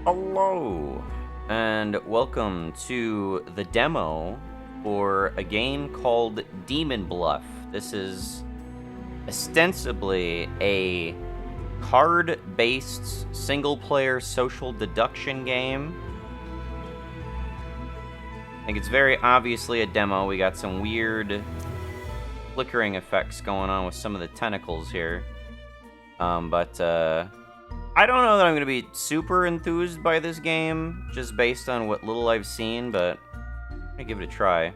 Hello, and welcome to the demo for a game called Demon Bluff. This is ostensibly a card-based single-player social deduction game. I think it's very obviously a demo. We got some weird flickering effects going on with some of the tentacles here. I don't know that I'm going to be super enthused by this game, just based on what little I've seen, but I'm going to give it a try.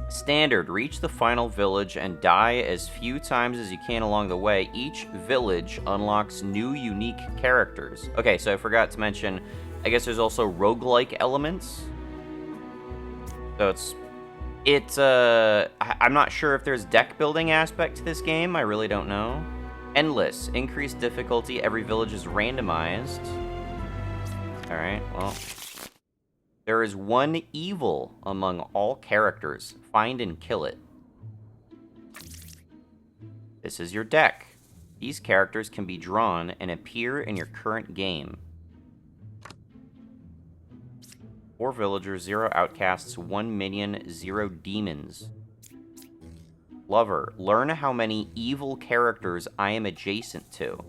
Standard, reach the final village and die as few times as you can along the way. Each village unlocks new unique characters. Okay, so I forgot to mention, I guess there's also roguelike elements. So I'm not sure if there's deck building aspect to this game, I really don't know. Endless. Increased difficulty. Every village is randomized. Alright, well. There is one evil among all characters. Find and kill it. This is your deck. These characters can be drawn and appear in your current game. 4 villagers, 0 outcasts, 1 minion, 0 demons. Lover, learn how many evil characters I am adjacent to.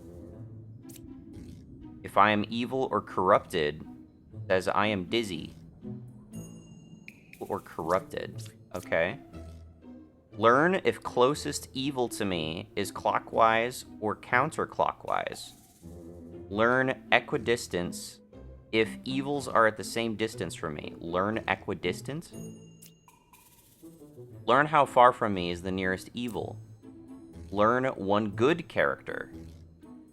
If I am evil or corrupted, says I am dizzy. Or corrupted. Okay. Learn if closest evil to me is clockwise or counterclockwise. Learn equidistance if evils are at the same distance from me. Learn equidistance? Learn how far from me is the nearest evil. Learn one good character.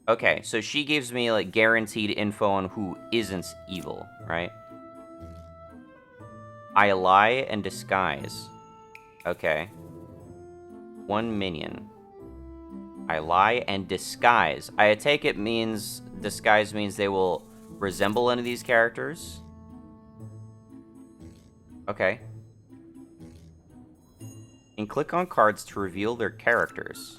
Okay, so she gives me, like, guaranteed info on who isn't evil, right? I lie and disguise. Okay. 1 minion. I lie and disguise. I take it means, disguise means they will resemble any of these characters. Okay. And click on cards to reveal their characters.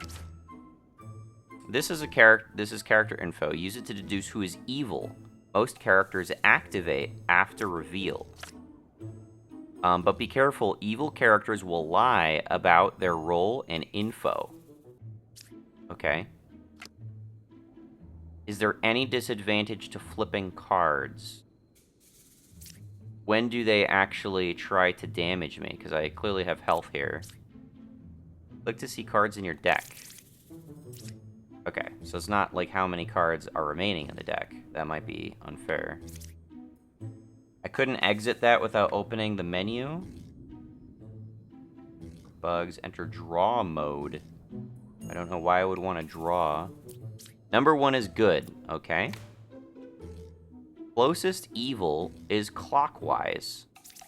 This is character info. Use it to deduce who is evil. Most characters activate after reveal. But be careful, evil characters will lie about their role and info. Okay. Is there any disadvantage to flipping cards? When do they actually try to damage me? Because I clearly have health here. Click to see cards in your deck. Okay, so it's not like how many cards are remaining in the deck. That might be unfair. I couldn't exit that without opening the menu. Bugs, enter draw mode. I don't know why I would want to draw. Number 1 is good, okay. Closest evil is clockwise.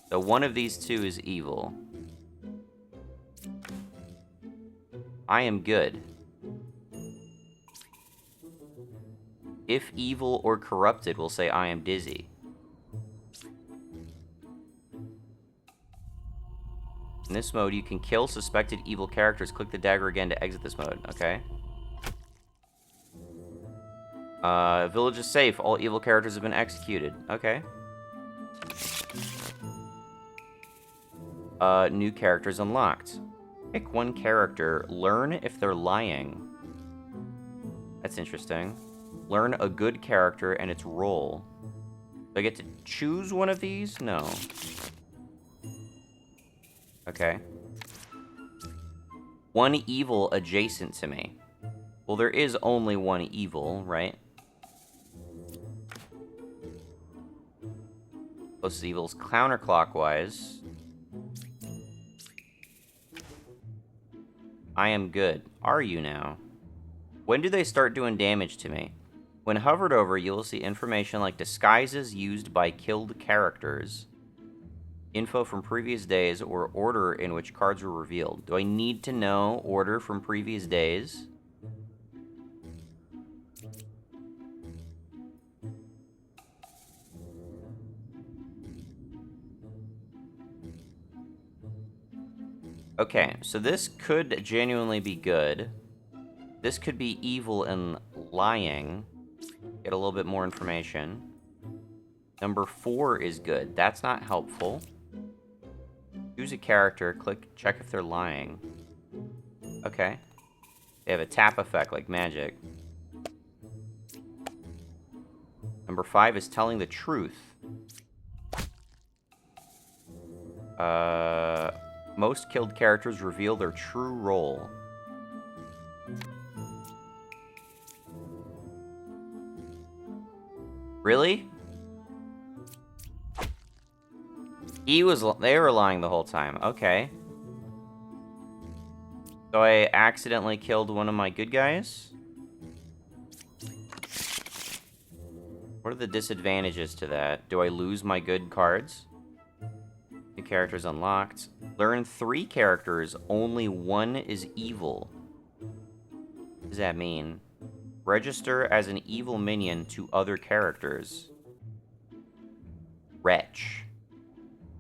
So one of these two is evil. I am good. If evil or corrupted, we'll say I am dizzy. In this mode, you can kill suspected evil characters. Click the dagger again to exit this mode. Okay. Village is safe. All evil characters have been executed. Okay. New characters unlocked. Pick one character. Learn if they're lying. That's interesting. Learn a good character and its role. Do I get to choose one of these? No. Okay. One evil adjacent to me. Well, there is only one evil, right? Closest evil is counterclockwise. I am good. Are you now? When do they start doing damage to me? When hovered over, you will see information like disguises used by killed characters, info from previous days, or order in which cards were revealed. Do I need to know order from previous days? Okay, so this could genuinely be good. This could be evil and lying. Get a little bit more information. Number 4 is good. That's not helpful. Choose a character, click, check if they're lying. Okay. They have a tap effect like magic. Number 5 is telling the truth. Most killed characters reveal their true role. Really? They were lying the whole time. Okay. So I accidentally killed one of my good guys? What are the disadvantages to that? Do I lose my good cards? New characters unlocked. Learn 3 characters, only 1 is evil. What does that mean? Register as an evil minion to other characters. Wretch.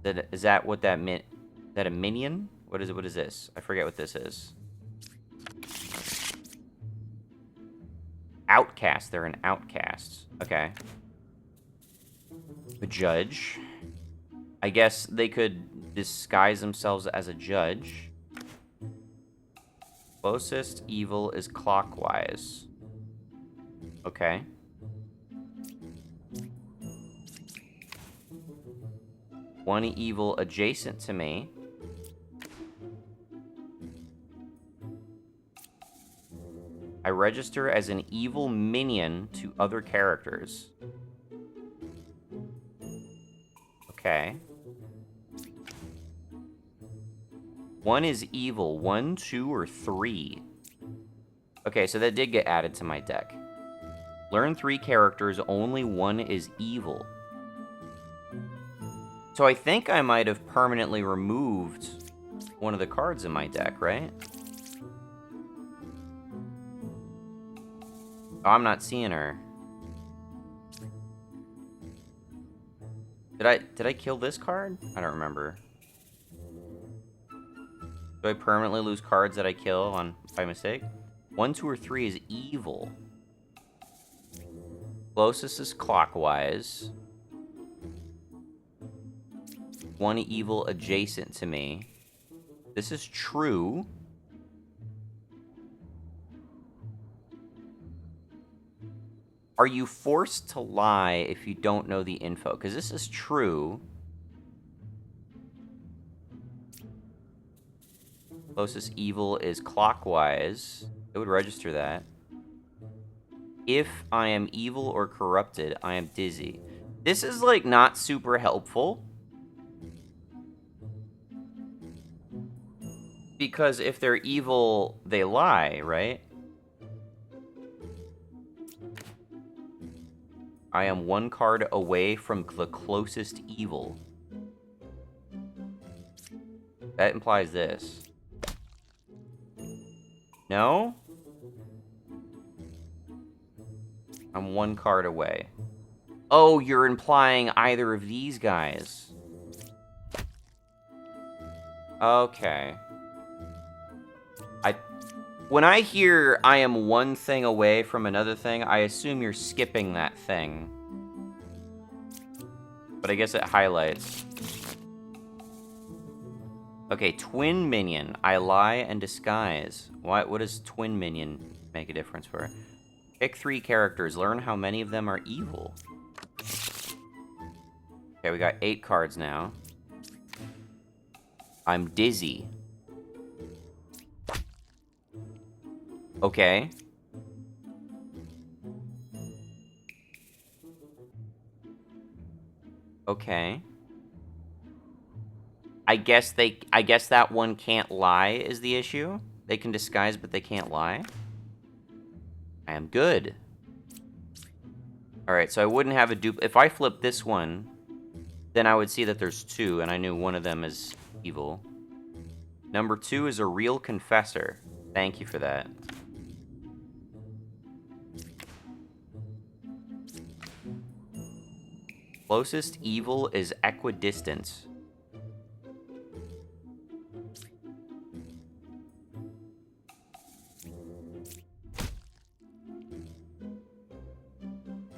Is that what that meant? Is that a minion? What is it? What is this? I forget what this is. Outcast. They're an outcast. Okay. A judge. I guess they could disguise themselves as a judge. Closest evil is clockwise. Okay. One evil adjacent to me. I register as an evil minion to other characters. Okay. 1 is evil. 1, 2, or 3. Okay, so that did get added to my deck. Learn 3 characters, only 1 is evil. So I think I might have permanently removed one of the cards in my deck, right? Oh, I'm not seeing her. Did I kill this card? I don't remember. Do I permanently lose cards that I kill by mistake? 1, 2, or 3 is evil. Closest is clockwise. 1 evil adjacent to me. This is true. Are you forced to lie if you don't know the info? Because this is true. Closest evil is clockwise. It would register that. If I am evil or corrupted, I am dizzy. This is, like, not super helpful. Because if they're evil, they lie, right? I am 1 card away from the closest evil. That implies this. No? I'm 1 card away. Oh, you're implying either of these guys. Okay. When I hear I am 1 thing away from another thing, I assume you're skipping that thing. But I guess it highlights. Okay, twin minion. I lie and disguise. What does twin minion make a difference for? Pick 3 characters. Learn how many of them are evil. Okay, we got 8 cards now. I'm dizzy. Okay. Okay. I guess that one can't lie is the issue. They can disguise, but they can't lie. I am good. Alright, so I wouldn't have a dupe. If I flip this one, then I would see that there's 2, and I knew one of them is evil. Number 2 is a real confessor. Thank you for that. Closest evil is equidistant.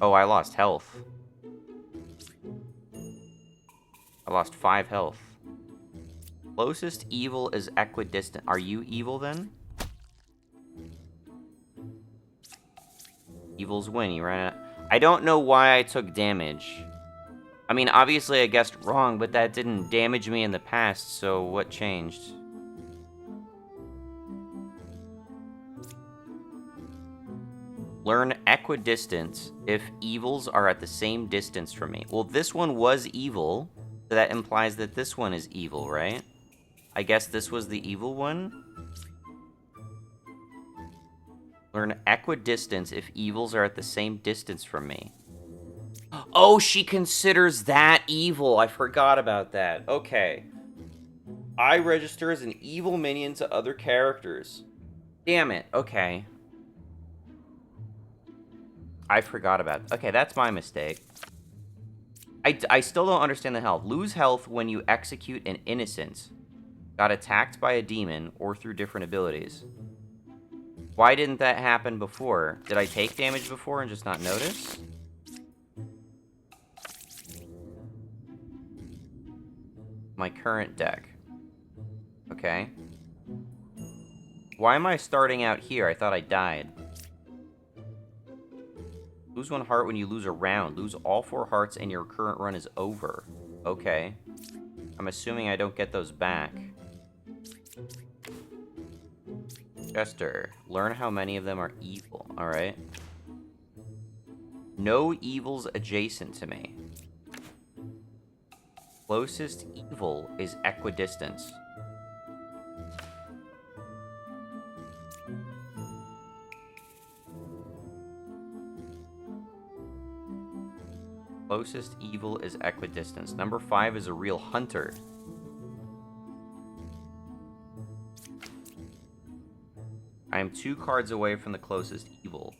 Oh, I lost health. I lost 5 health. Closest evil is equidistant. Are you evil then? Evil's win. You ran out. I don't know why I took damage. I mean, obviously I guessed wrong, but that didn't damage me in the past, so what changed? Learn equidistance if evils are at the same distance from me. Well, this one was evil, so that implies that this one is evil, right? I guess this was the evil one? Learn equidistance if evils are at the same distance from me. Oh, she considers that evil. I forgot about that. Okay. I register as an evil minion to other characters. Damn it. Okay. I forgot about it. Okay, that's my mistake. I still don't understand the health. Lose health when you execute an innocent. Got attacked by a demon or through different abilities. Why didn't that happen before? Did I take damage before and just not notice? My current deck. Okay. Why am I starting out here? I thought I died. Lose 1 heart when you lose a round. Lose all 4 hearts and your current run is over. Okay. I'm assuming I don't get those back. Jester. Learn how many of them are evil. Alright. No evils adjacent to me. Closest evil is equidistance. Closest evil is equidistance. Number 5 is a real hunter. I am 2 cards away from the closest evil.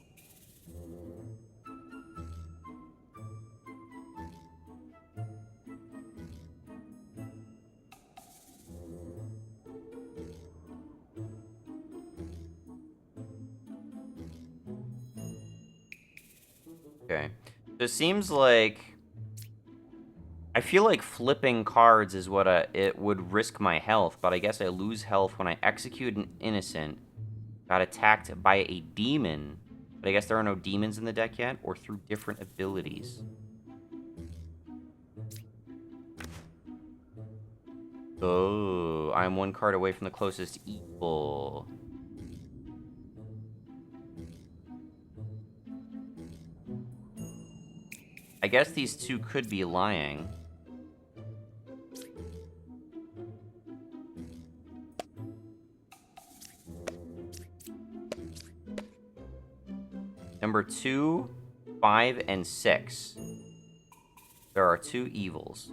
Okay. So it seems like... I feel like flipping cards is what it would risk my health, but I guess I lose health when I execute an innocent. Got attacked by a demon. But I guess there are no demons in the deck yet, or through different abilities. Oh, I'm 1 card away from the closest evil. I guess these two could be lying. Number 2, 5, and 6. There are 2 evils.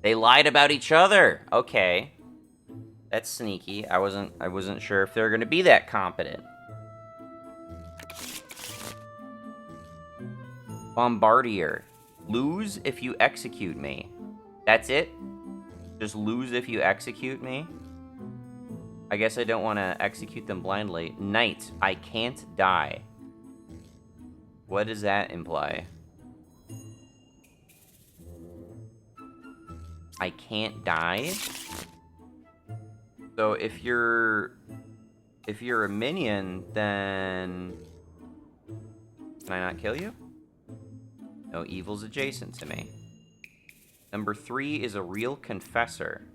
They lied about each other. Okay. That's sneaky. I wasn't sure if they're gonna be that competent. Bombardier. Lose if you execute me. That's it? Just lose if you execute me? I guess I don't want to execute them blindly. Knight. I can't die. What does that imply? I can't die? So if you're a minion, then can I not kill you? No evils adjacent to me. Number 3 is a real confessor.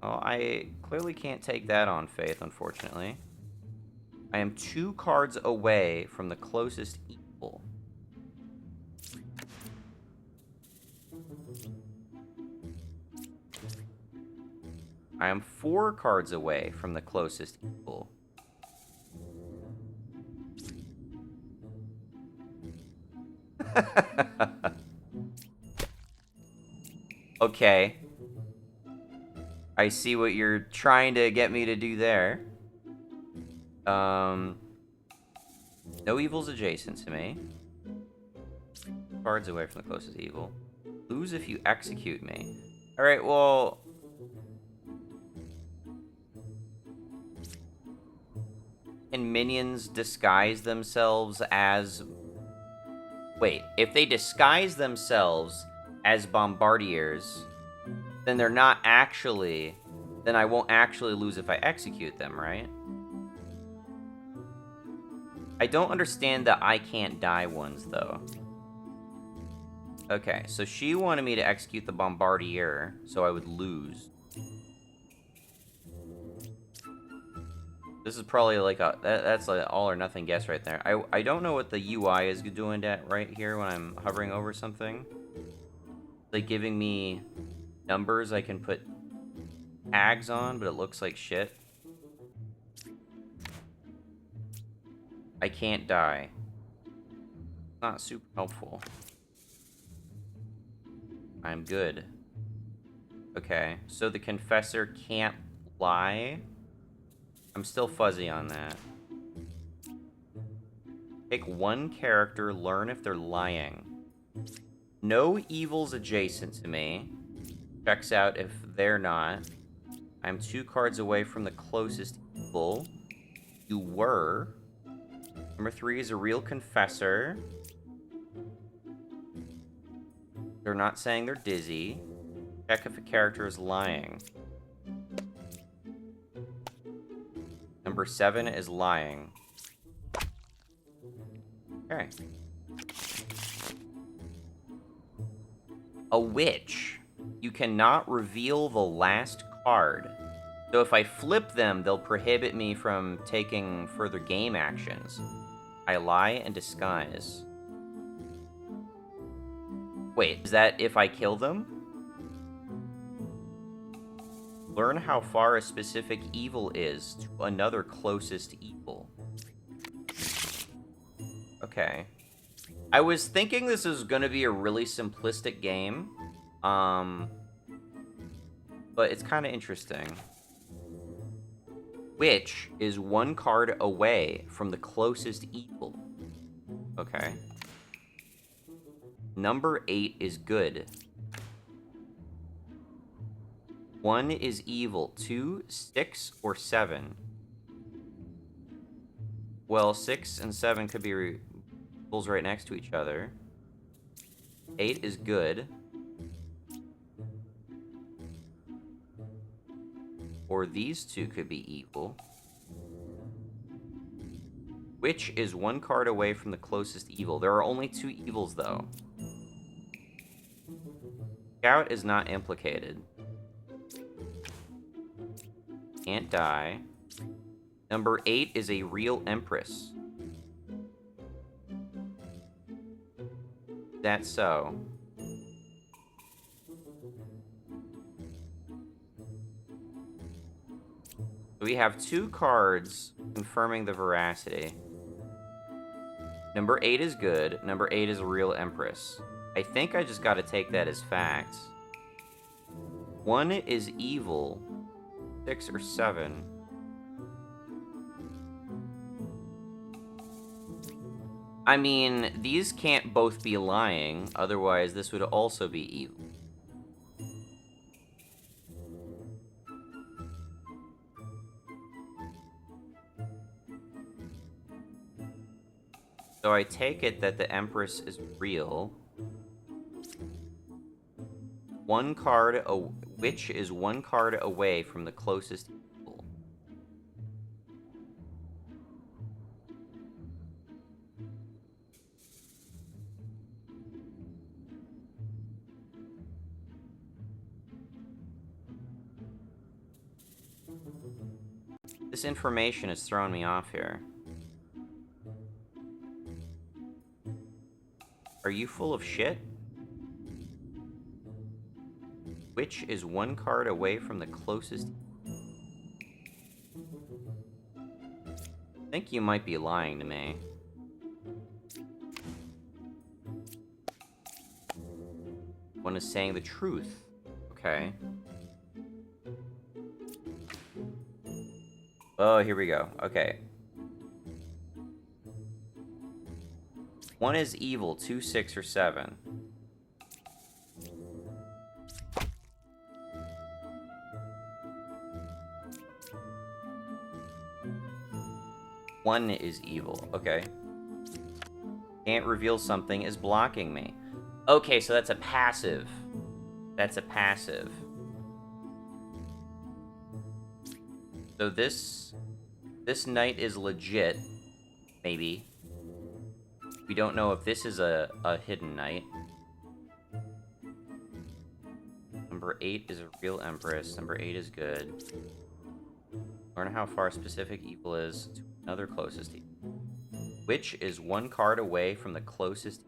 Well, I clearly can't take that on faith, unfortunately. I am 2 cards away from the closest evil. I am 4 cards away from the closest evil. Okay. I see what you're trying to get me to do there. No evils adjacent to me. Cards away from the closest evil. Lose if you execute me. Alright, well... Can minions disguise themselves as Wait, if they disguise themselves as bombardiers, then they're not actually... Then I won't actually lose if I execute them, right? I don't understand the I can't die ones, though. Okay, so she wanted me to execute the bombardier, so I would lose. This is probably like a... That's like all or nothing guess right there. I don't know what the UI is doing right here when I'm hovering over something. Like giving me numbers I can put tags on, but it looks like shit. I can't die. Not super helpful. I'm good. Okay, so the confessor can't lie. I'm still fuzzy on that. Pick one character, learn if they're lying. No evils adjacent to me. Checks out if they're not. I'm 2 cards away from the closest evil. You were. Number 3 is a real confessor. They're not saying they're dizzy. Check if a character is lying. Number 7 is lying. Okay. A witch. You cannot reveal the last card. So if I flip them, they'll prohibit me from taking further game actions. I lie and disguise. Wait, is that if I kill them? Learn how far a specific evil is to another closest evil. Okay. I was thinking this is gonna be a really simplistic game. But it's kind of interesting. Witch is 1 card away from the closest evil. Okay. Number 8 is good. 1 is evil. 2, 6, or 7. Well, 6 and 7 could be evils right next to each other. 8 is good. Or these 2 could be evil. Witch is 1 card away from the closest evil. There are only 2 evils, though. Scout is not implicated. Can't die. Number 8 is a real empress. That's so. We have 2 cards confirming the veracity. Number 8 is good. Number 8 is a real empress. I think I just gotta take that as facts. 1 is evil. 6 or 7. I mean, these can't both be lying, otherwise this would also be evil. So I take it that the Empress is real. 1 card, which is 1 card away from the closest evil. This information is throwing me off here. Are you full of shit? Which is 1 card away from the closest... I think you might be lying to me. One is saying the truth. Okay. Oh, here we go. Okay. 1 is evil, 2, 6, or 7. One is evil. Okay. Can't reveal something is blocking me. Okay, so that's a passive. That's a passive. So this knight is legit, maybe. We don't know if this is a hidden knight. Number 8 is a real empress. Number 8 is good. Learn how far specific evil is to another closest evil. Which is 1 card away from the closest.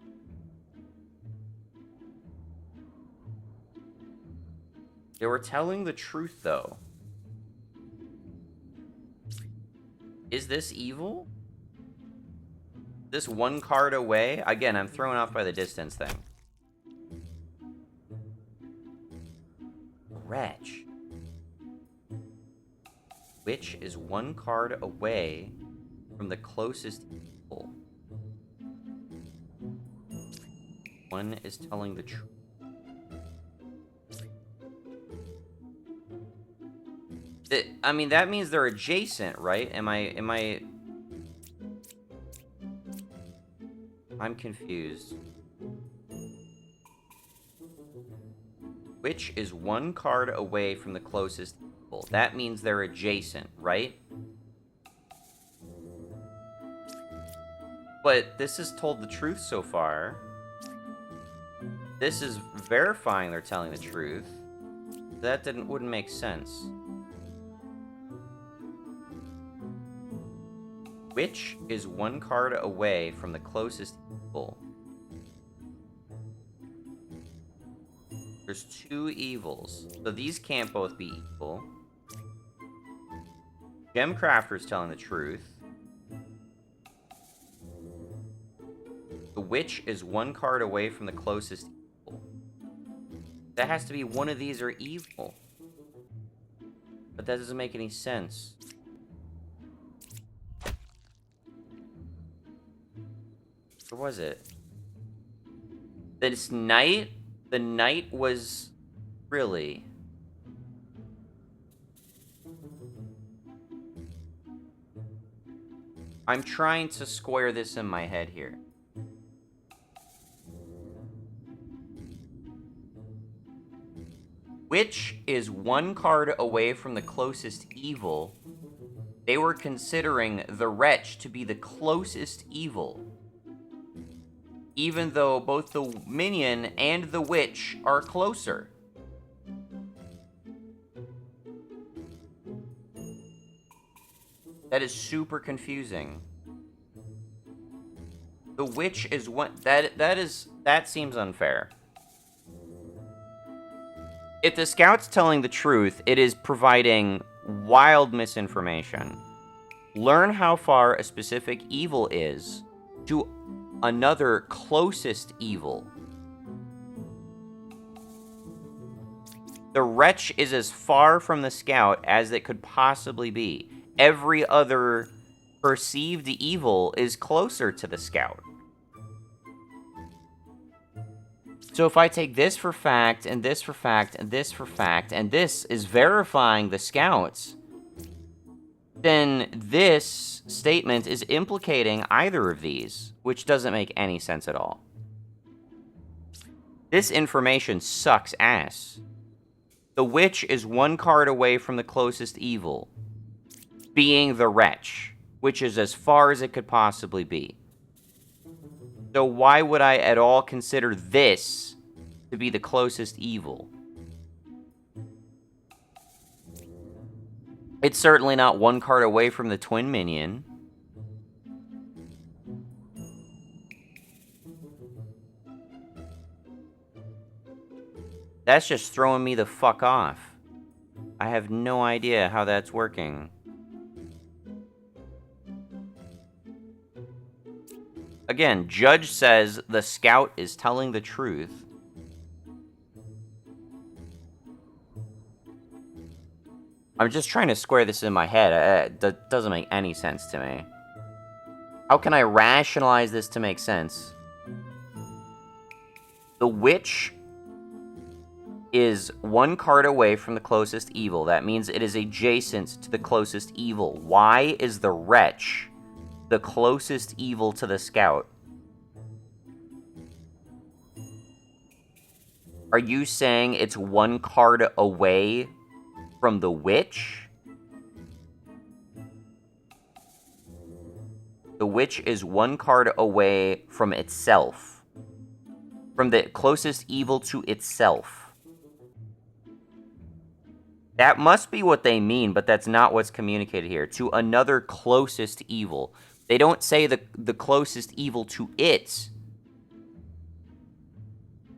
They were telling the truth, though. Is this evil? This 1 card away? Again, I'm thrown off by the distance thing. Wretch. Which is 1 card away from the closest evil. One is telling the truth. I mean, that means they're adjacent, right? I'm confused. Which is 1 card away from the closest evil. That means they're adjacent, right? But this has told the truth so far. This is verifying they're telling the truth. That wouldn't make sense. Which is 1 card away from the closest evil. There's 2 evils. So these can't both be evil. Gemcrafter's telling the truth. The witch is 1 card away from the closest evil. That has to be one of these are evil. But that doesn't make any sense. Where was it? This knight? The knight was... Really? I'm trying to square this in my head here. Which is 1 card away from the closest evil. They were considering the wretch to be the closest evil. Even though both the minion and the witch are closer. That is super confusing. The witch is one that seems unfair. If the scout's telling the truth, it is providing wild misinformation. Learn how far a specific evil is to another closest evil. The wretch is as far from the scout as it could possibly be. Every other perceived evil is closer to the scout. So if I take this for fact, and this for fact, and this for fact, and this is verifying the scouts, then this statement is implicating either of these, which doesn't make any sense at all. This information sucks ass. The witch is 1 card away from the closest evil, being the wretch, which is as far as it could possibly be. So why would I at all consider this to be the closest evil? It's certainly not 1 card away from the twin minion. That's just throwing me the fuck off. I have no idea how that's working. Again, Judge says the scout is telling the truth. I'm just trying to square this in my head. That doesn't make any sense to me. How can I rationalize this to make sense? The witch is 1 card away from the closest evil. That means it is adjacent to the closest evil. Why is the wretch the closest evil to the scout? Are you saying it's one card away from the witch? The witch is one card away from itself. From the closest evil to itself. That must be what they mean, but that's not what's communicated here. To another closest evil. They don't say the closest evil to it.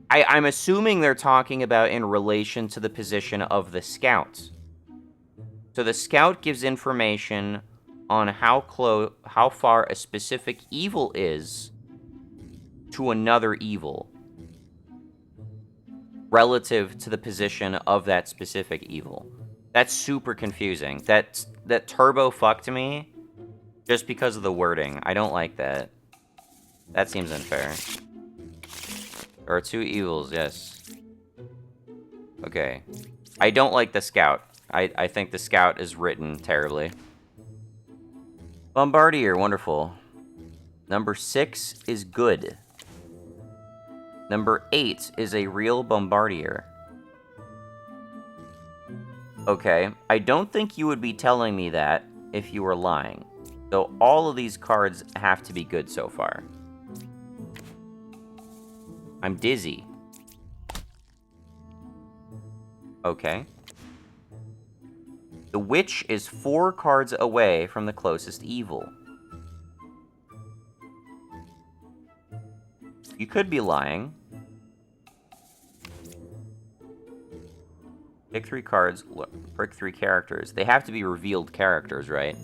I'm assuming they're talking about in relation to the position of the scout. So the scout gives information on how far a specific evil is to another evil relative to the position of that specific evil. That's super confusing. That turbo fucked me just because of the wording. I don't like that. That seems unfair. There are two evils, yes. Okay. I don't like the scout. I think the scout is written terribly. Bombardier, wonderful. Number 6 is good. Number 8 is a real Bombardier. Okay, I don't think you would be telling me that if you were lying. So all of these cards have to be good so far. I'm dizzy. Okay. The witch is 4 cards away from the closest evil. You could be lying. Pick 3 cards, pick 3 characters. They have to be revealed characters, right?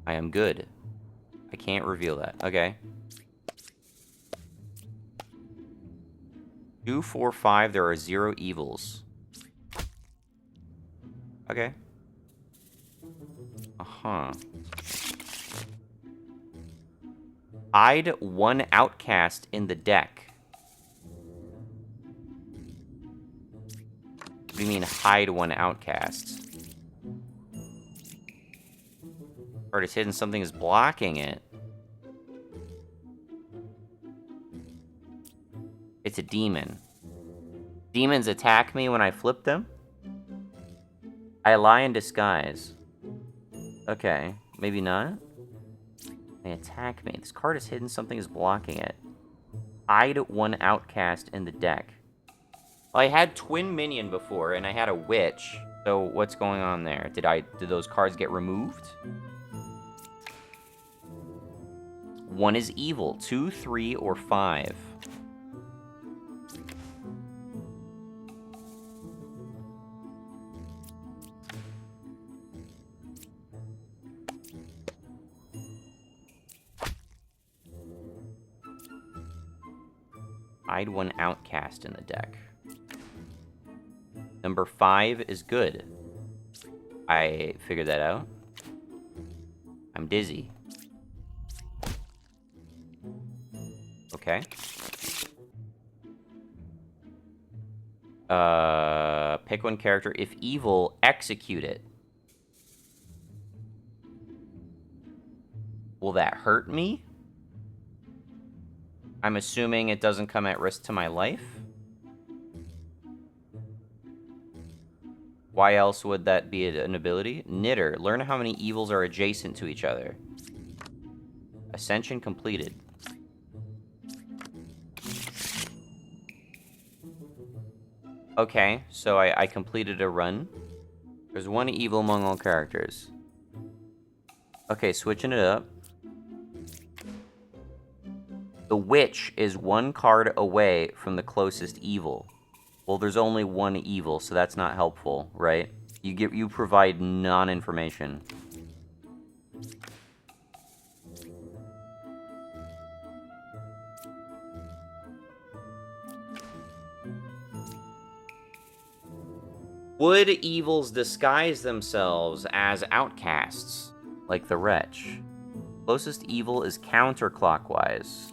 I am good. I can't reveal that. Okay. 2, 4, 5, there are 0 evils. Okay. Uh-huh. Hide 1 outcast in the deck. What do you mean, hide 1 outcast? Card is hidden, something is blocking it. It's a demon. Demons attack me when I flip them? I lie in disguise. Okay, maybe not. They attack me. This card is hidden, something is blocking it. Hide 1 outcast in the deck. Well, I had Twin Minion before, and I had a Witch. So what's going on there? Did those cards get removed? 1 is evil. 2, 3, or 5. Hide 1 outcast in the deck. Number 5 is good. I figured that out. I'm dizzy. Okay. Pick 1 character. If evil, execute it. Will that hurt me? I'm assuming it doesn't come at risk to my life. Why else would that be an ability? Knitter. Learn how many evils are adjacent to each other. Ascension completed. Okay, so I completed a run. There's 1 evil among all characters. Okay, switching it up. The witch is 1 card away from the closest evil. Well, there's only 1 evil, so that's not helpful, right? You provide non-information. Would evils disguise themselves as outcasts, like the wretch? Closest evil is counterclockwise.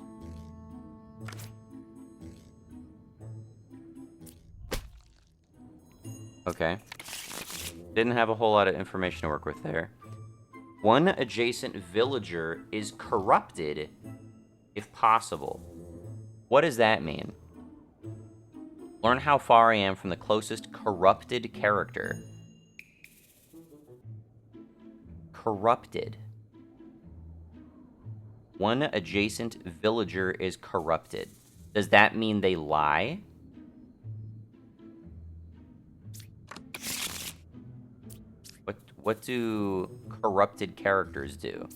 Okay. Didn't have a whole lot of information to work with there. 1 adjacent villager is corrupted if possible. What does that mean? Learn how far I am from the closest corrupted character. Corrupted. One adjacent villager is corrupted. Does that mean they lie? What do corrupted characters do?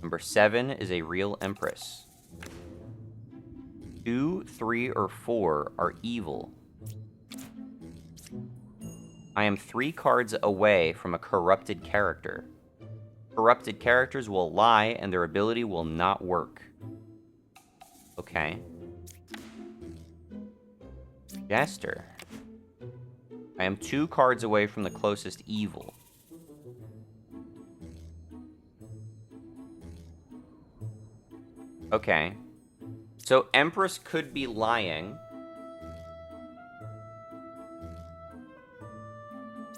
Number 7 is a real empress. 2, 3, or 4 are evil. I am 3 cards away from a corrupted character. Corrupted characters will lie and their ability will not work. Okay. Jester. I am 2 cards away from the closest evil. Okay. So Empress could be lying.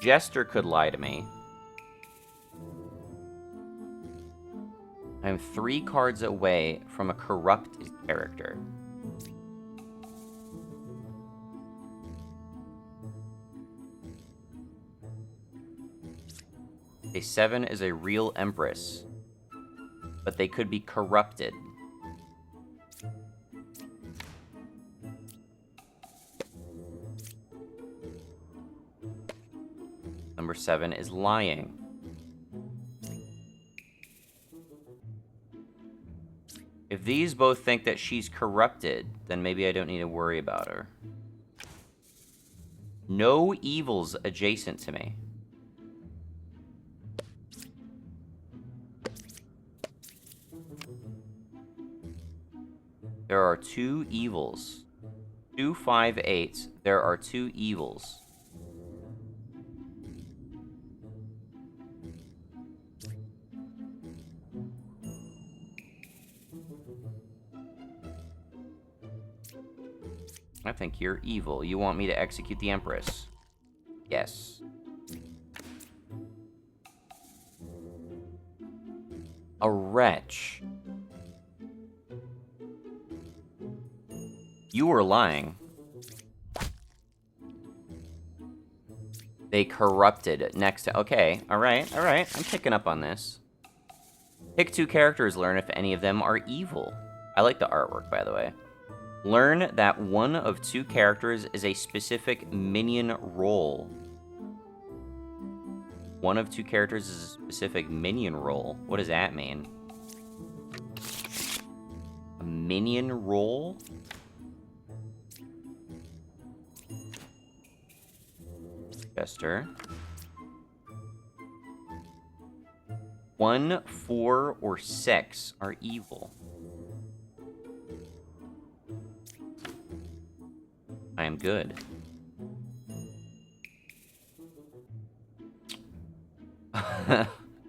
Jester could lie to me. I'm 3 cards away from a corrupted character. A 7 is a real empress, but they could be corrupted. Number 7 is lying. If these both think that she's corrupted, then maybe I don't need to worry about her. No evils adjacent to me. There are 2 evils. 2, 5, 8. There are 2 evils. I think you're evil. You want me to execute the Empress? Yes. A wretch. You were lying. They corrupted next to... Okay, alright. I'm picking up on this. Pick 2 characters, learn if any of them are evil. I like the artwork, by the way. Learn that one of 2 characters is a specific minion role. One of 2 characters is a specific minion role. What does that mean? A minion role? Jester. 1, 4, or 6 are evil. I am good.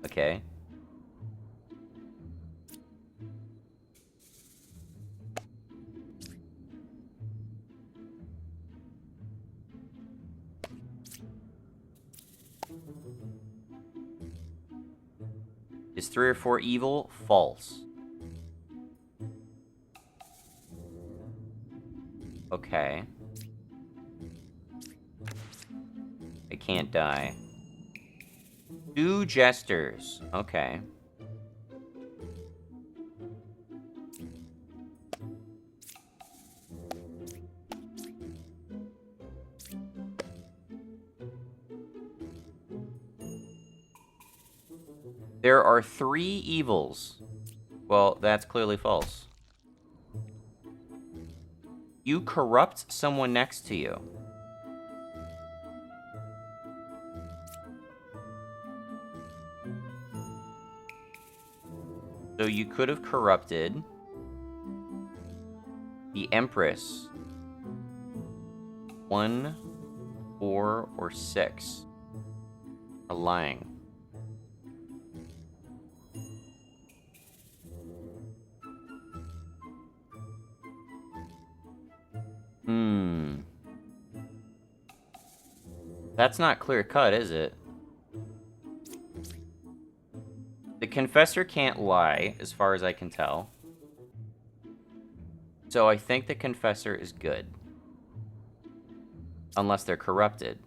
Okay. Is 3 or 4 evil? False. Okay. I can't die. 2 jesters. Okay. There are 3 evils. Well, that's clearly false. You corrupt someone next to you. So you could have corrupted the Empress. 1, 4, or 6 are lying. That's not clear cut, is it? confessor can't lie, as far as I can tell. So I think the confessor is good. Unless they're corrupted.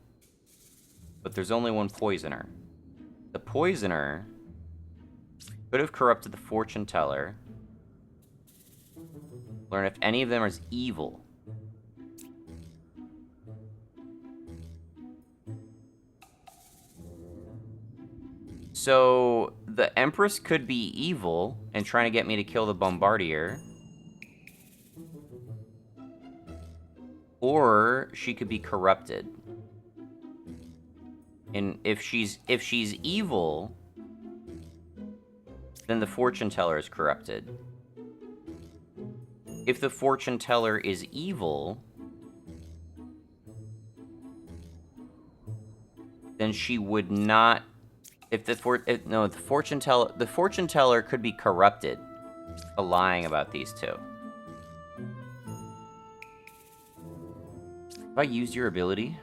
But there's only one poisoner. The poisoner could have corrupted the fortune teller. Learn if any of them is evil. So the Empress could be evil and trying to get me to kill the Bombardier. Or she could be corrupted. And if she's evil, then the fortune teller is corrupted. If the fortune teller is evil, then she would not. If the fortune teller could be corrupted for lying about these two. Have I used your ability?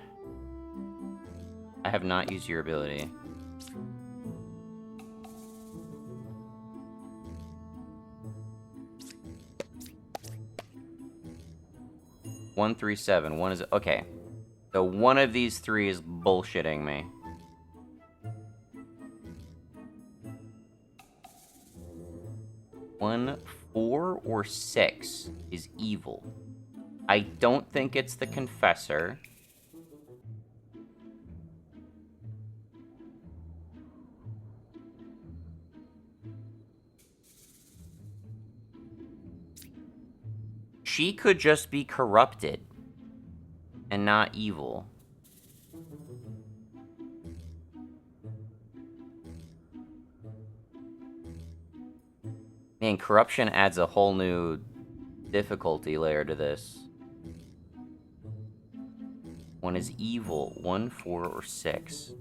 I have not used your ability. One, 3, 7. One is okay. So one of these three is bullshitting me. One, 4, or 6 is evil. I don't think it's the confessor. She could just be corrupted and not evil. Man, corruption adds a whole new difficulty layer to this. One is evil. 1, 4, or 6.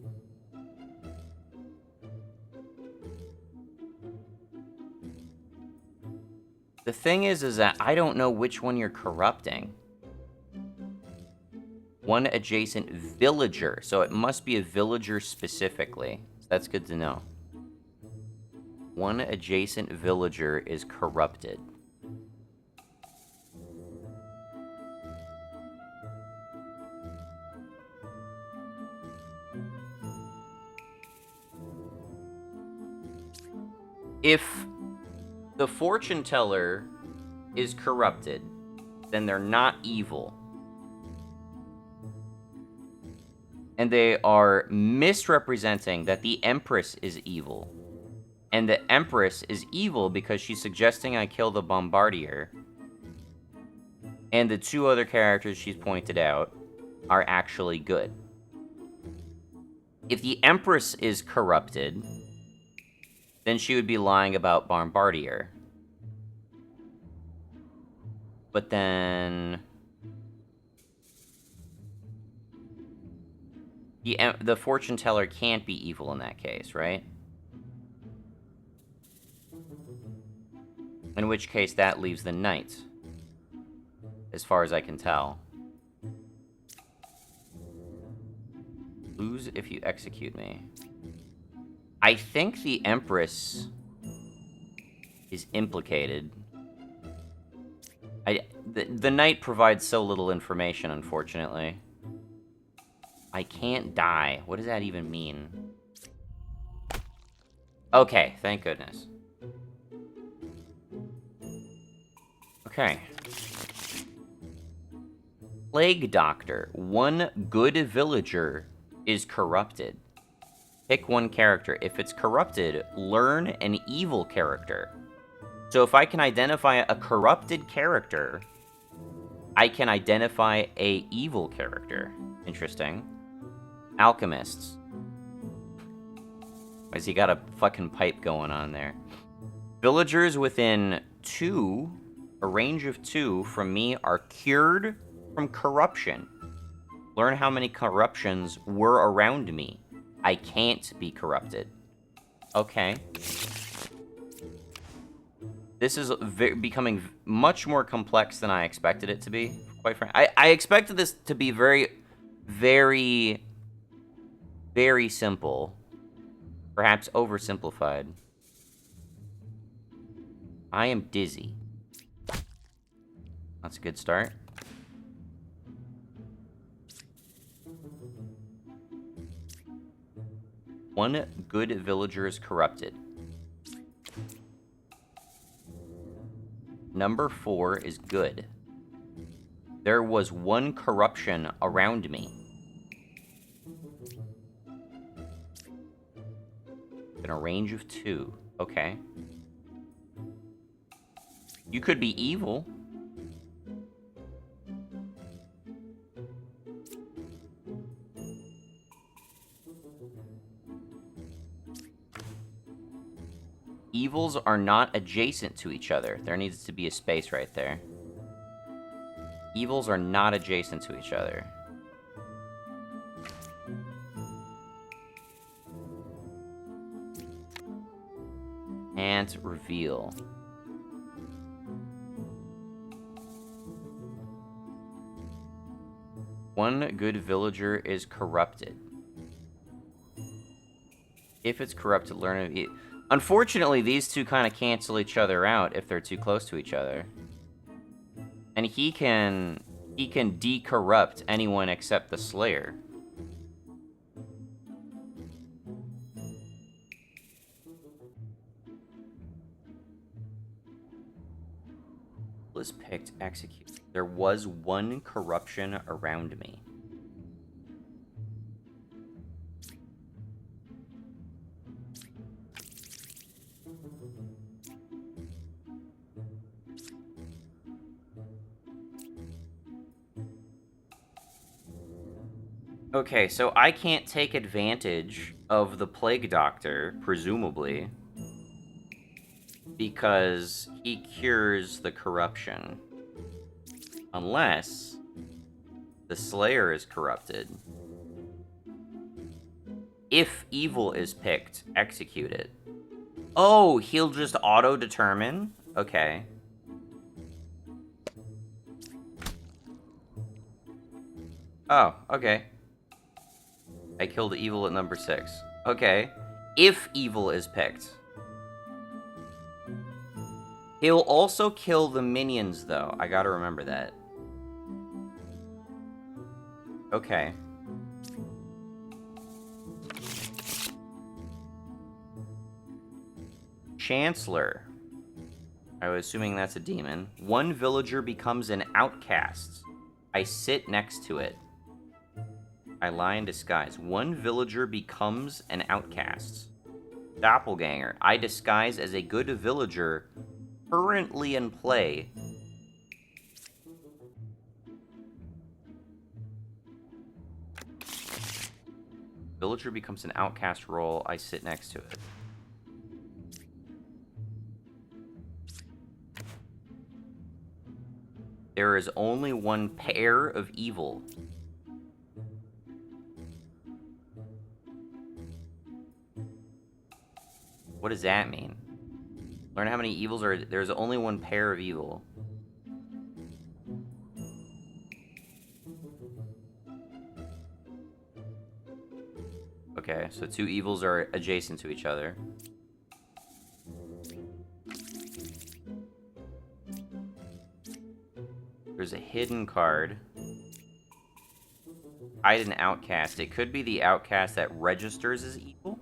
The thing is that I don't know which one you're corrupting. One adjacent villager. So it must be a villager specifically. So that's good to know. One adjacent villager is corrupted. If the fortune teller is corrupted, then they're not evil. And they are misrepresenting that the Empress is evil. And the Empress is evil because she's suggesting I kill the Bombardier. And the two other characters she's pointed out are actually good. If the Empress is corrupted, then she would be lying about Bombardier. But then the fortune teller can't be evil in that case, right? In which case, that leaves the knight, as far as I can tell. Lose if you execute me. I think the Empress is implicated. The knight provides so little information, unfortunately. I can't die. What does that even mean? Okay, thank goodness. Okay. Plague Doctor. One good villager is corrupted. Pick one character. If it's corrupted, learn an evil character. So if I can identify a corrupted character, I can identify a evil character. Interesting. Alchemists. Why's he got a fucking pipe going on there? Villagers within a range of 2 from me are cured from corruption. Learn how many corruptions were around me. I can't be corrupted. Okay. This is becoming much more complex than I expected it to be, quite frankly. I expected this to be very, very, very simple. Perhaps oversimplified. I am dizzy. That's a good start. One good villager is corrupted. Number 4 is good. There was one corruption around me. In a range of 2. Okay. You could be evil. Evils are not adjacent to each other. There needs to be a space right there. Evils are not adjacent to each other. Can't reveal. One good villager is corrupted. If it's corrupted, learn it. Unfortunately, these two kind of cancel each other out if they're too close to each other. And he can decorrupt anyone except the Slayer. Was picked, executed. There was one corruption around me. Okay, so I can't take advantage of the Plague Doctor, presumably, because he cures the corruption. Unless the Slayer is corrupted. If evil is picked, execute it. Oh, he'll just auto-determine? Okay. Oh, okay. I killed evil at number 6. Okay. If evil is picked. He'll also kill the minions, though. I gotta remember that. Okay. Chancellor. I was assuming that's a demon. One villager becomes an outcast. I sit next to it. I lie in disguise. One villager becomes an outcast. Doppelganger. I disguise as a good villager currently in play. Villager becomes an outcast role. I sit next to it. There is only one pair of evil. What does that mean? Learn how many evils are... There's only one pair of evil. Okay, so 2 evils are adjacent to each other. There's a hidden card. Hide an outcast. It could be the outcast that registers as evil.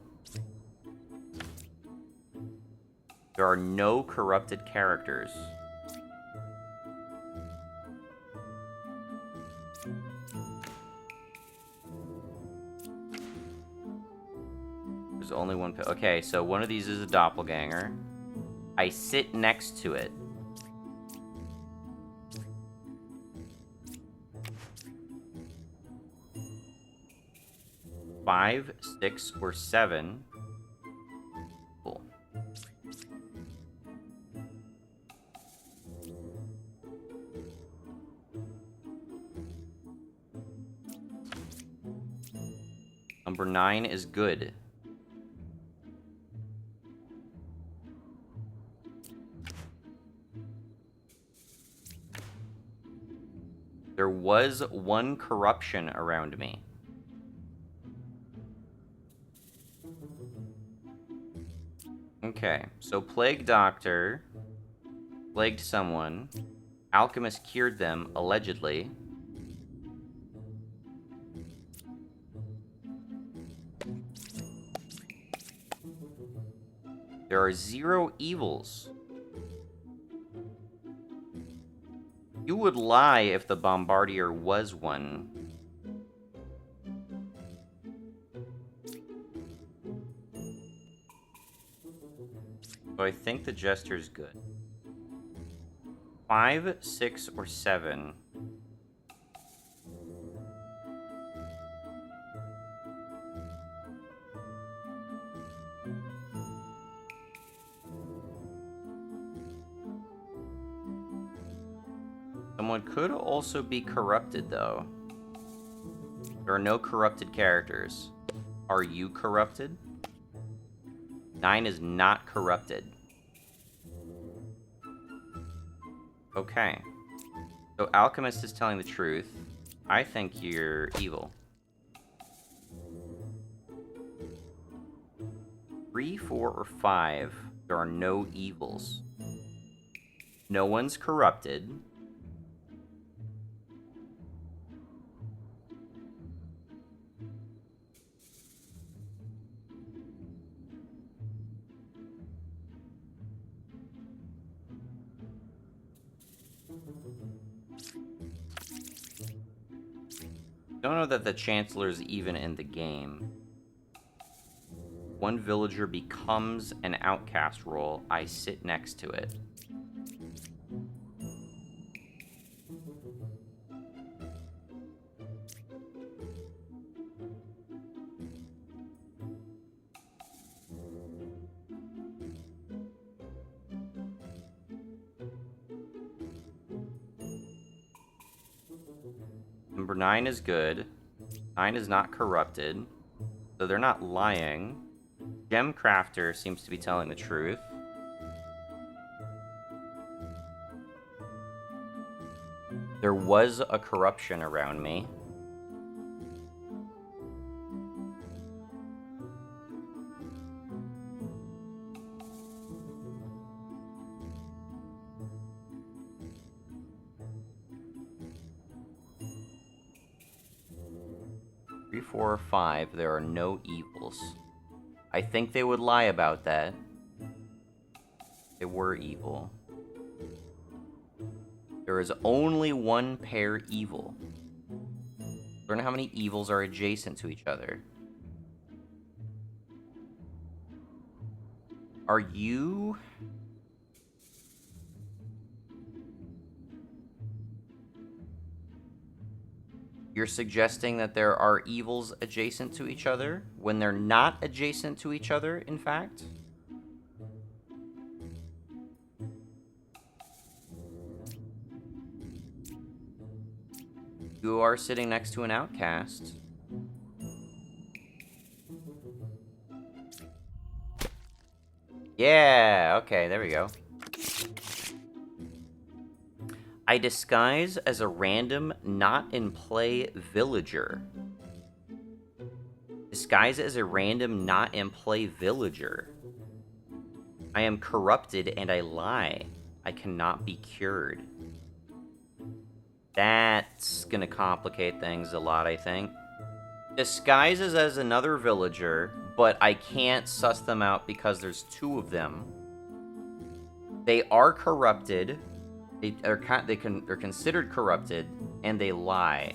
There are no corrupted characters. There's only one... Okay, so one of these is a doppelganger. I sit next to it. Five, 6, or 7. Cool. Number 9 is good. There was one corruption around me. Okay, so Plague Doctor Plagued someone. Alchemist cured them, allegedly. There are 0 evils. You would lie if the Bombardier was one. So I think the Jester's good. 5, 6, or 7. Someone could also be corrupted, though. There are no corrupted characters. Are you corrupted? 9 is not corrupted. Okay. So Alchemist is telling the truth. I think you're evil. 3, 4, or 5. There are no evils. No one's corrupted. Don't know that the Chancellor's even in the game. One villager becomes an outcast role. I sit next to it. Number 9 is good. 9 is not corrupted. So they're not lying. Gemcrafter seems to be telling the truth. There was a corruption around me. Three, 4, or 5. There are no evils. I think they would lie about that. They were evil. There is only one pair evil. Learn how many evils are adjacent to each other. Are you... You're suggesting that there are evils adjacent to each other when they're not adjacent to each other, in fact? You are sitting next to an outcast. Yeah, okay, there we go. I disguise as a random, not in play villager. Disguise as a random, not in play villager. I am corrupted and I lie. I cannot be cured. That's gonna complicate things a lot, I think. Disguises as another villager, but I can't suss them out because there's 2 of them. They are corrupted. They're considered corrupted, and they lie.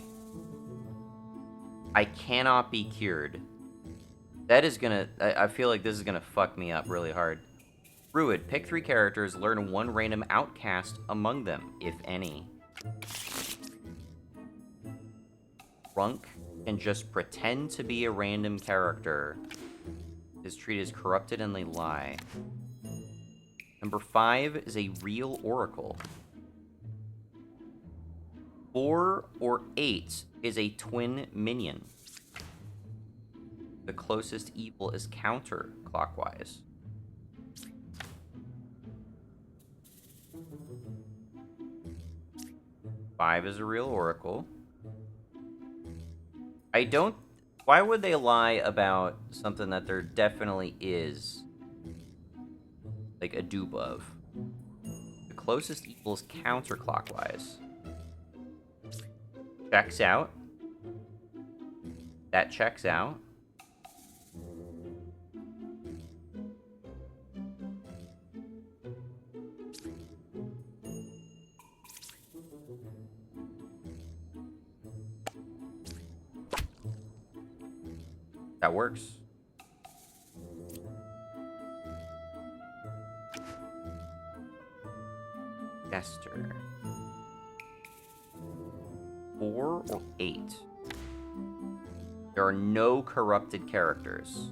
I cannot be cured. That is gonna... I feel like this is gonna fuck me up really hard. Druid, pick 3 characters, learn 1 random outcast among them, if any. Drunk can just pretend to be a random character. Is treated as corrupted and they lie. Number 5 is a real oracle. 4 or 8 is a twin minion. The closest evil is counterclockwise. Five is a real oracle. I don't... Why would they lie about something that there definitely is, like, a dupe of? The Closest equals counterclockwise. Checks out. That checks out. That works. Jester. 4 or 8. There are no corrupted characters.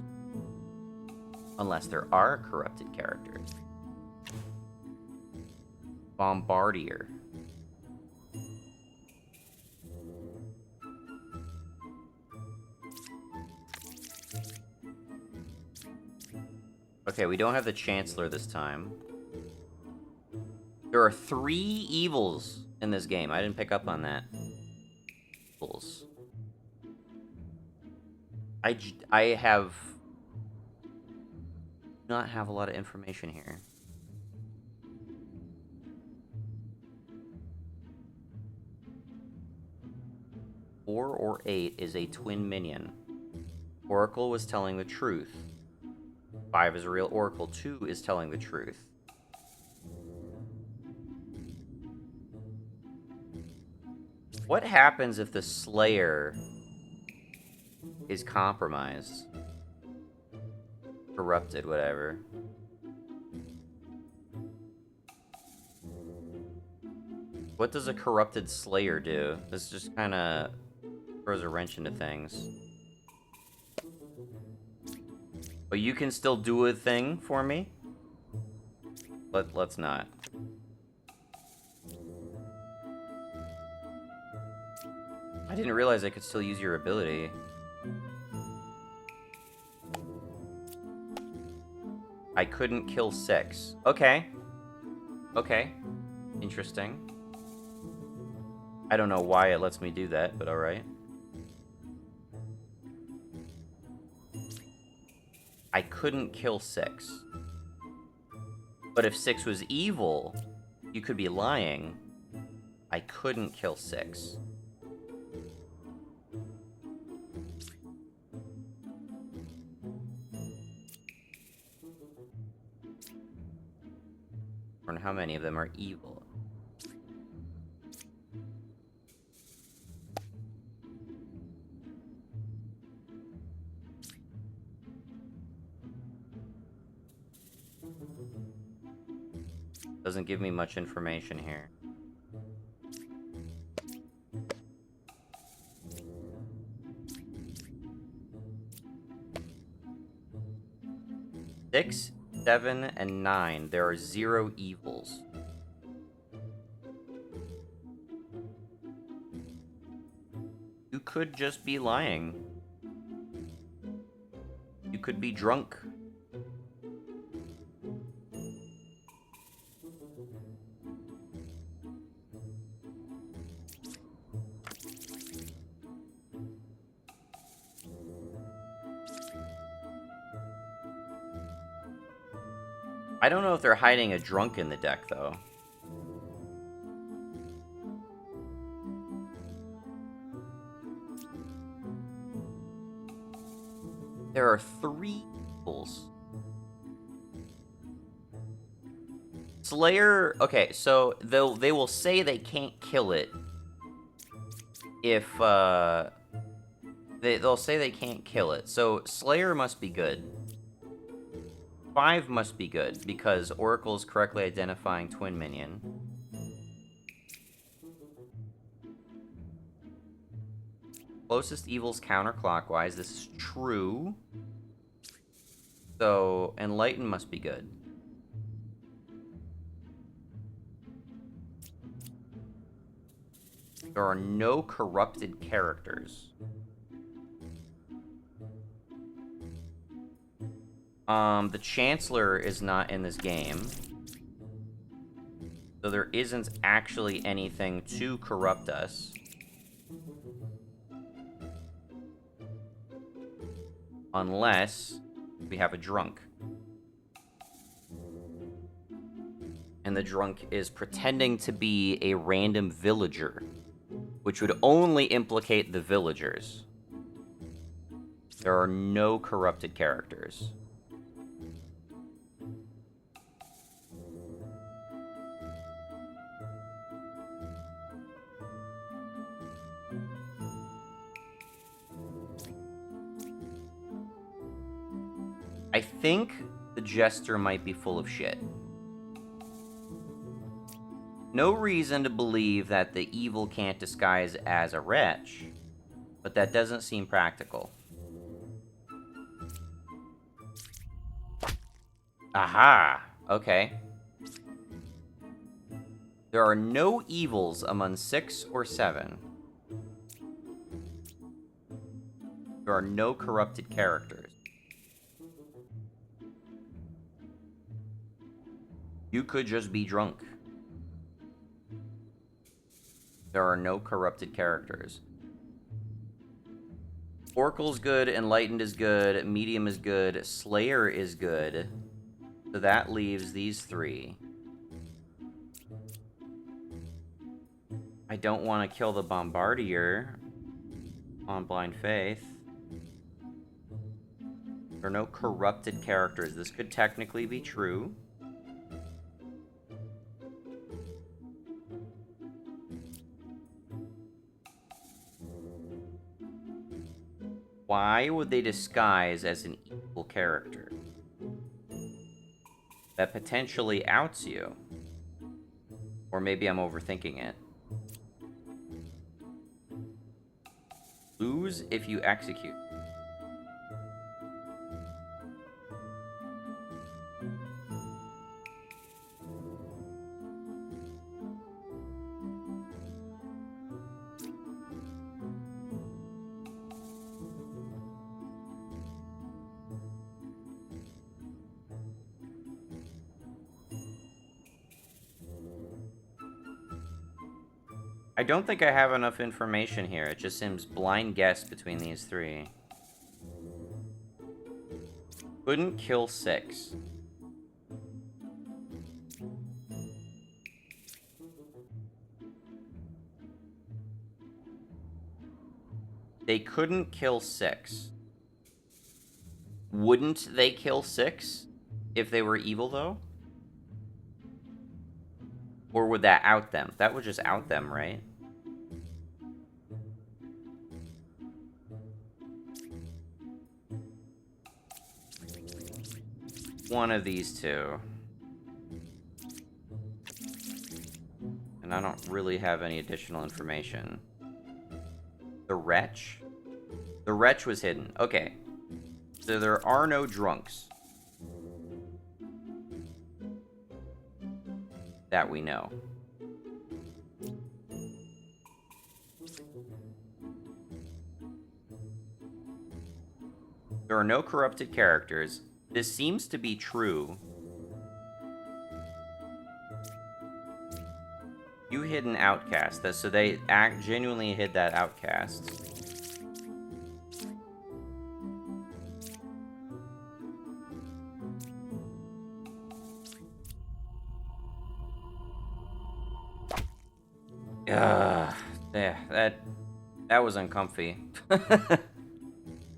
Unless there are corrupted characters. Bombardier. Okay, we don't have the Chancellor this time. There are 3 evils in this game. I didn't pick up on that. Evils. I have... not have a lot of information here. Four or 8 is a twin minion. Oracle was telling the truth. 5 is a real Oracle. 2 is telling the truth. What happens if the Slayer is compromised? Corrupted, whatever. What does a corrupted Slayer do? This just kind of throws a wrench into things. But you can still do a thing for me? Let's not. I didn't realize I could still use your ability. I couldn't kill 6. Okay. Okay. Interesting. I don't know why it lets me do that, but alright. I couldn't kill 6. But if 6 was evil, you could be lying. I couldn't kill 6. And how many of them are evil? Doesn't give me much information here. Six, 7, and 9. There are 0 evils. You could just be lying. You could be drunk. I don't know if they're hiding a drunk in the deck, though. There are 3 evils. Slayer... Okay, so they will say they can't kill it if, they'll say they can't kill it. So Slayer must be good. 5 must be good, because Oracle is correctly identifying Twin Minion. Closest evil's counterclockwise. This is true. So, Enlighten must be good. There are no corrupted characters. The Chancellor is not in this game. So there isn't actually anything to corrupt us. Unless we have a drunk. And the drunk is pretending to be a random villager, which would only implicate the villagers. There are no corrupted characters. I think the jester might be full of shit. No reason to believe that the evil can't disguise as a wretch, but that doesn't seem practical. Aha! Okay. There are no evils among 6 or 7. There are no corrupted characters. You could just be drunk. There are no corrupted characters. Oracle's good, Enlightened is good, Medium is good, Slayer is good. So that leaves these 3. I don't want to kill the Bombardier on Blind Faith. There are no corrupted characters. This could technically be true. Why would they disguise as an evil character? That potentially outs you. Or maybe I'm overthinking it. Lose if you execute. I don't think I have enough information here. It just seems blind guess between these 3. Couldn't kill 6. They couldn't kill 6. Wouldn't they kill 6 if they were evil, though? Or would that out them? That would just out them, right? One of these 2. And I don't really have any additional information. The wretch? The wretch was hidden. Okay. So there are no drunks. That we know. There are no corrupted characters. This seems to be true. You hid an outcast. So they genuinely hid that outcast. Yeah, that was uncomfy.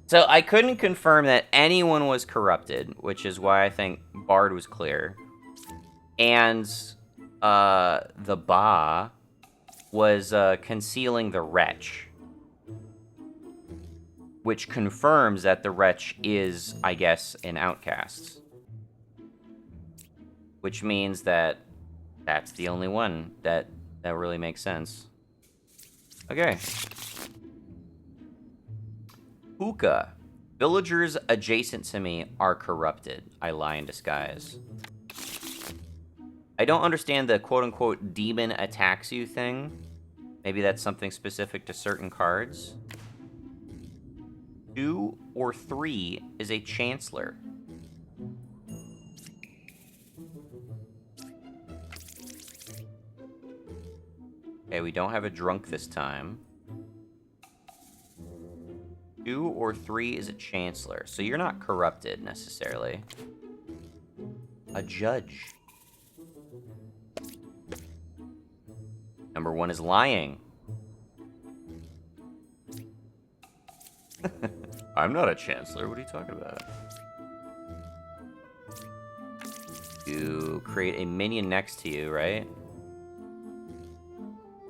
So I couldn't confirm that anyone was corrupted, which is why I think Bard was clear. And the Ba was concealing the wretch, which confirms that the wretch is, I guess, an outcast. Which means that that's the only one that really makes sense. Okay. Hookah. Villagers adjacent to me are corrupted. I lie in disguise. I don't understand the quote-unquote demon attacks you thing. Maybe that's something specific to certain cards. 2 or 3 is a Chancellor. Okay, we don't have a drunk this time. 2 or 3 is a Chancellor, so you're not corrupted, necessarily. A Judge. Number 1 is lying. I'm not a chancellor. What are you talking about? You create a minion next to you, right?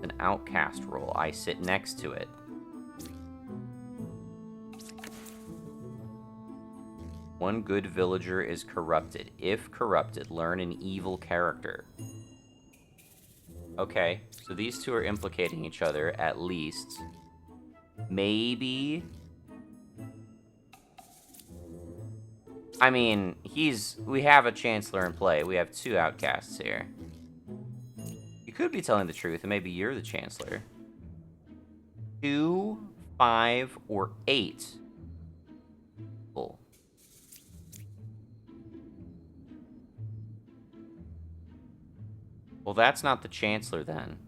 An outcast role. I sit next to it. One good villager is corrupted. If corrupted, learn an evil character. Okay, so these two are implicating each other, at least. Maybe... I mean, we have a Chancellor in play. We have 2 outcasts here. You could be telling the truth, and maybe you're the Chancellor. 2, 5, or 8. Cool. Well, that's not the Chancellor, then.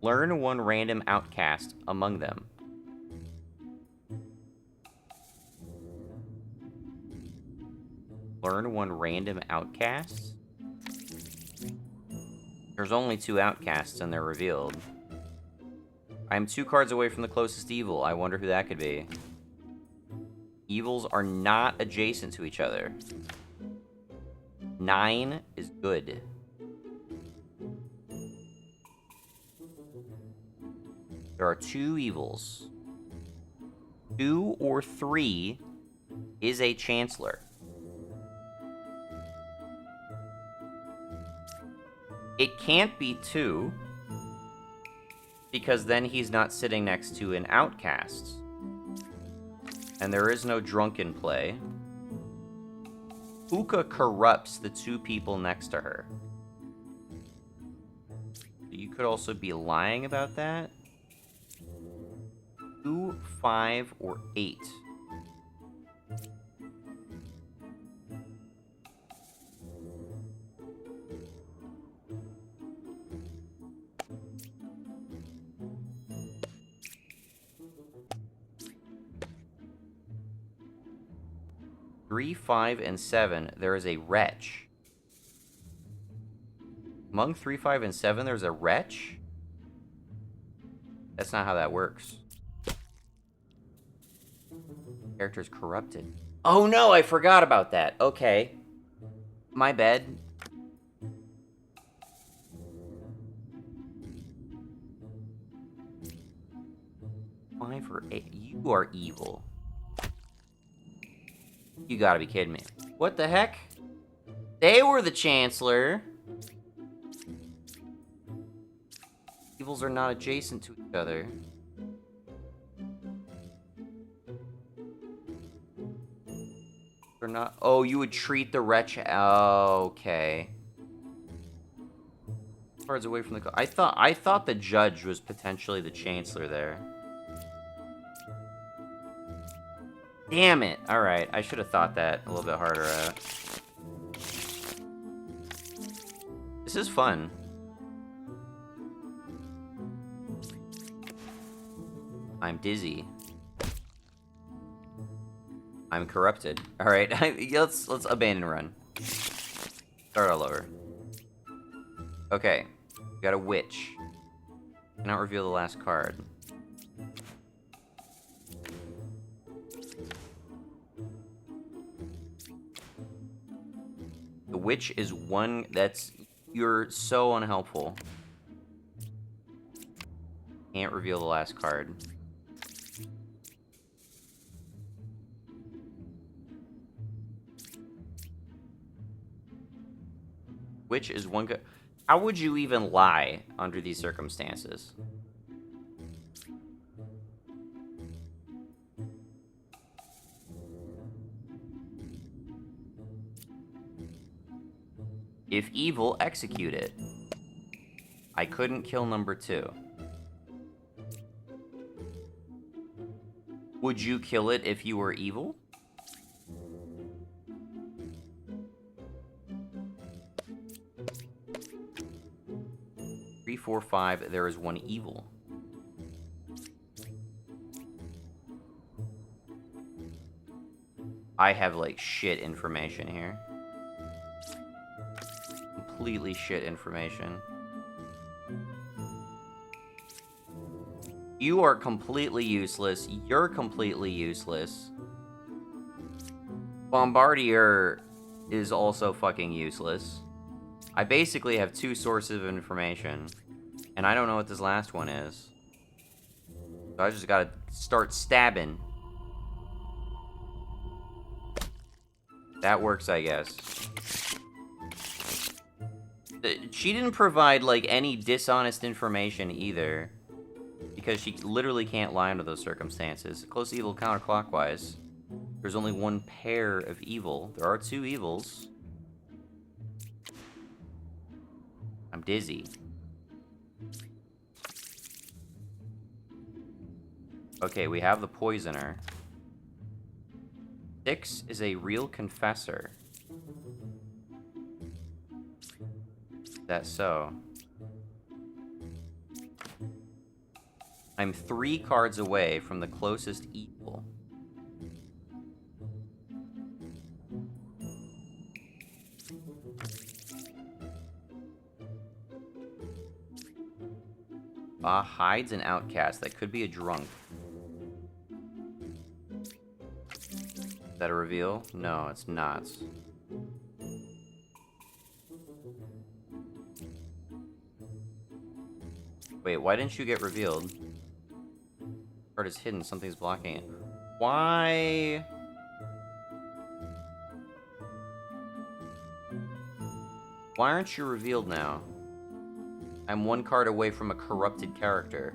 Learn 1 random outcast among them. Learn 1 random outcast? There's only 2 outcasts, and they're revealed. I am 2 cards away from the closest evil. I wonder who that could be. Evils are not adjacent to each other. 9 is good. There are 2 evils. 2 or 3 is a Chancellor. It can't be 2, because then he's not sitting next to an outcast. And there is no drunken play. Uka corrupts the 2 people next to her. You could also be lying about that. 2, 5, or 8. Three, 5, and 7, there is a wretch. Among 3, 5, and 7, there's a wretch? That's not how that works. Character's corrupted. Oh no, I forgot about that. Okay. My bad. Five or 8. You are evil. You gotta be kidding me. What the heck? They were the Chancellor. Evils are not adjacent to each other. They're not... Oh, you would treat the wretch... Oh, okay. Cards away from the... I thought the judge was potentially the Chancellor there. Damn it! Alright, I should have thought that a little bit harder out. This is fun. I'm dizzy. I'm corrupted. Alright, let's abandon run. Start all over. Okay. We got a witch. Cannot reveal the last card. The witch is 1... That's... You're so unhelpful. Can't reveal the last card. Witch is 1... How would you even lie under these circumstances? If evil, execute it. I couldn't kill number 2. Would you kill it if you were evil? Three, 4, 5, there is 1 evil. I have, like, shit information here. completely shit information. You are completely useless. You're completely useless. Bombardier is also fucking useless. I basically have 2 sources of information, and I don't know what this last one is. So I just gotta start stabbing. That works, I guess. She didn't provide, like, any dishonest information either, because she literally can't lie under those circumstances. Close evil counterclockwise. There's only 1 pair of evil. There are 2 evils. I'm dizzy. Okay, we have the poisoner. 6 is a real confessor. Is that so? I'm 3 cards away from the closest evil. Hides an outcast. That could be a drunk. Is that a reveal? No, it's not. Wait, why didn't you get revealed? Card is hidden. Something's blocking it. Why? Why aren't you revealed now? I'm 1 card away from a corrupted character.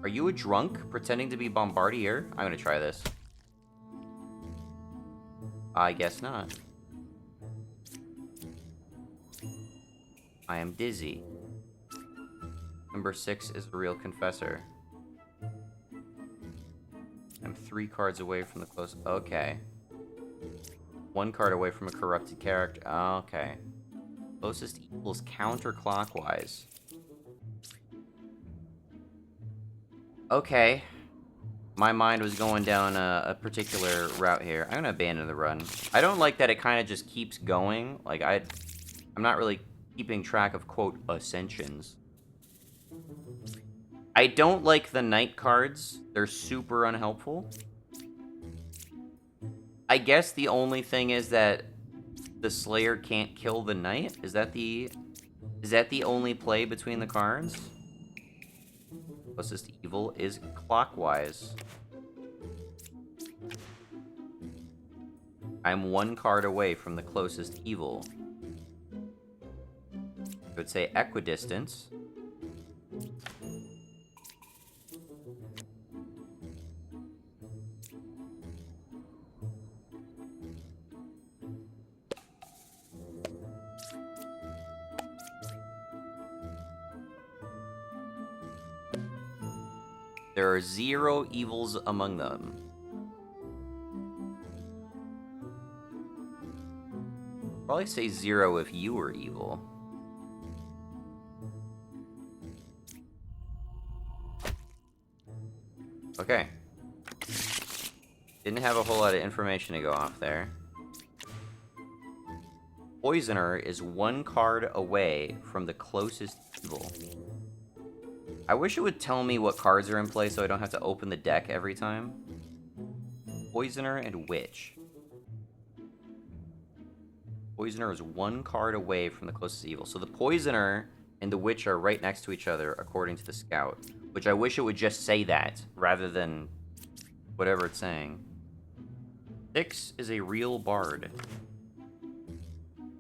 Are you a drunk pretending to be Bombardier? I'm gonna try this. I guess not. I am dizzy. Number 6 is a real confessor. I'm 3 cards away from the close. Okay. 1 card away from a corrupted character. Okay. Closest evil is counterclockwise. Okay. My mind was going down a particular route here. I'm gonna abandon the run. I don't like that it kind of just keeps going. Like, I'm not really keeping track of, quote, ascensions. I don't like the knight cards. They're super unhelpful. I guess the only thing is that the Slayer can't kill the knight? Is that the only play between the cards? Closest evil is clockwise. I'm 1 card away from the closest evil. I would say equidistance. There are 0 evils among them. Probably say 0 if you were evil. Okay. Didn't have a whole lot of information to go off there. Poisoner is 1 card away from the closest evil. I wish it would tell me what cards are in play so I don't have to open the deck every time. Poisoner and Witch. Poisoner is 1 card away from the closest evil. So the Poisoner and the Witch are right next to each other, according to the Scout. Which I wish it would just say that, rather than whatever it's saying. 6 is a real bard.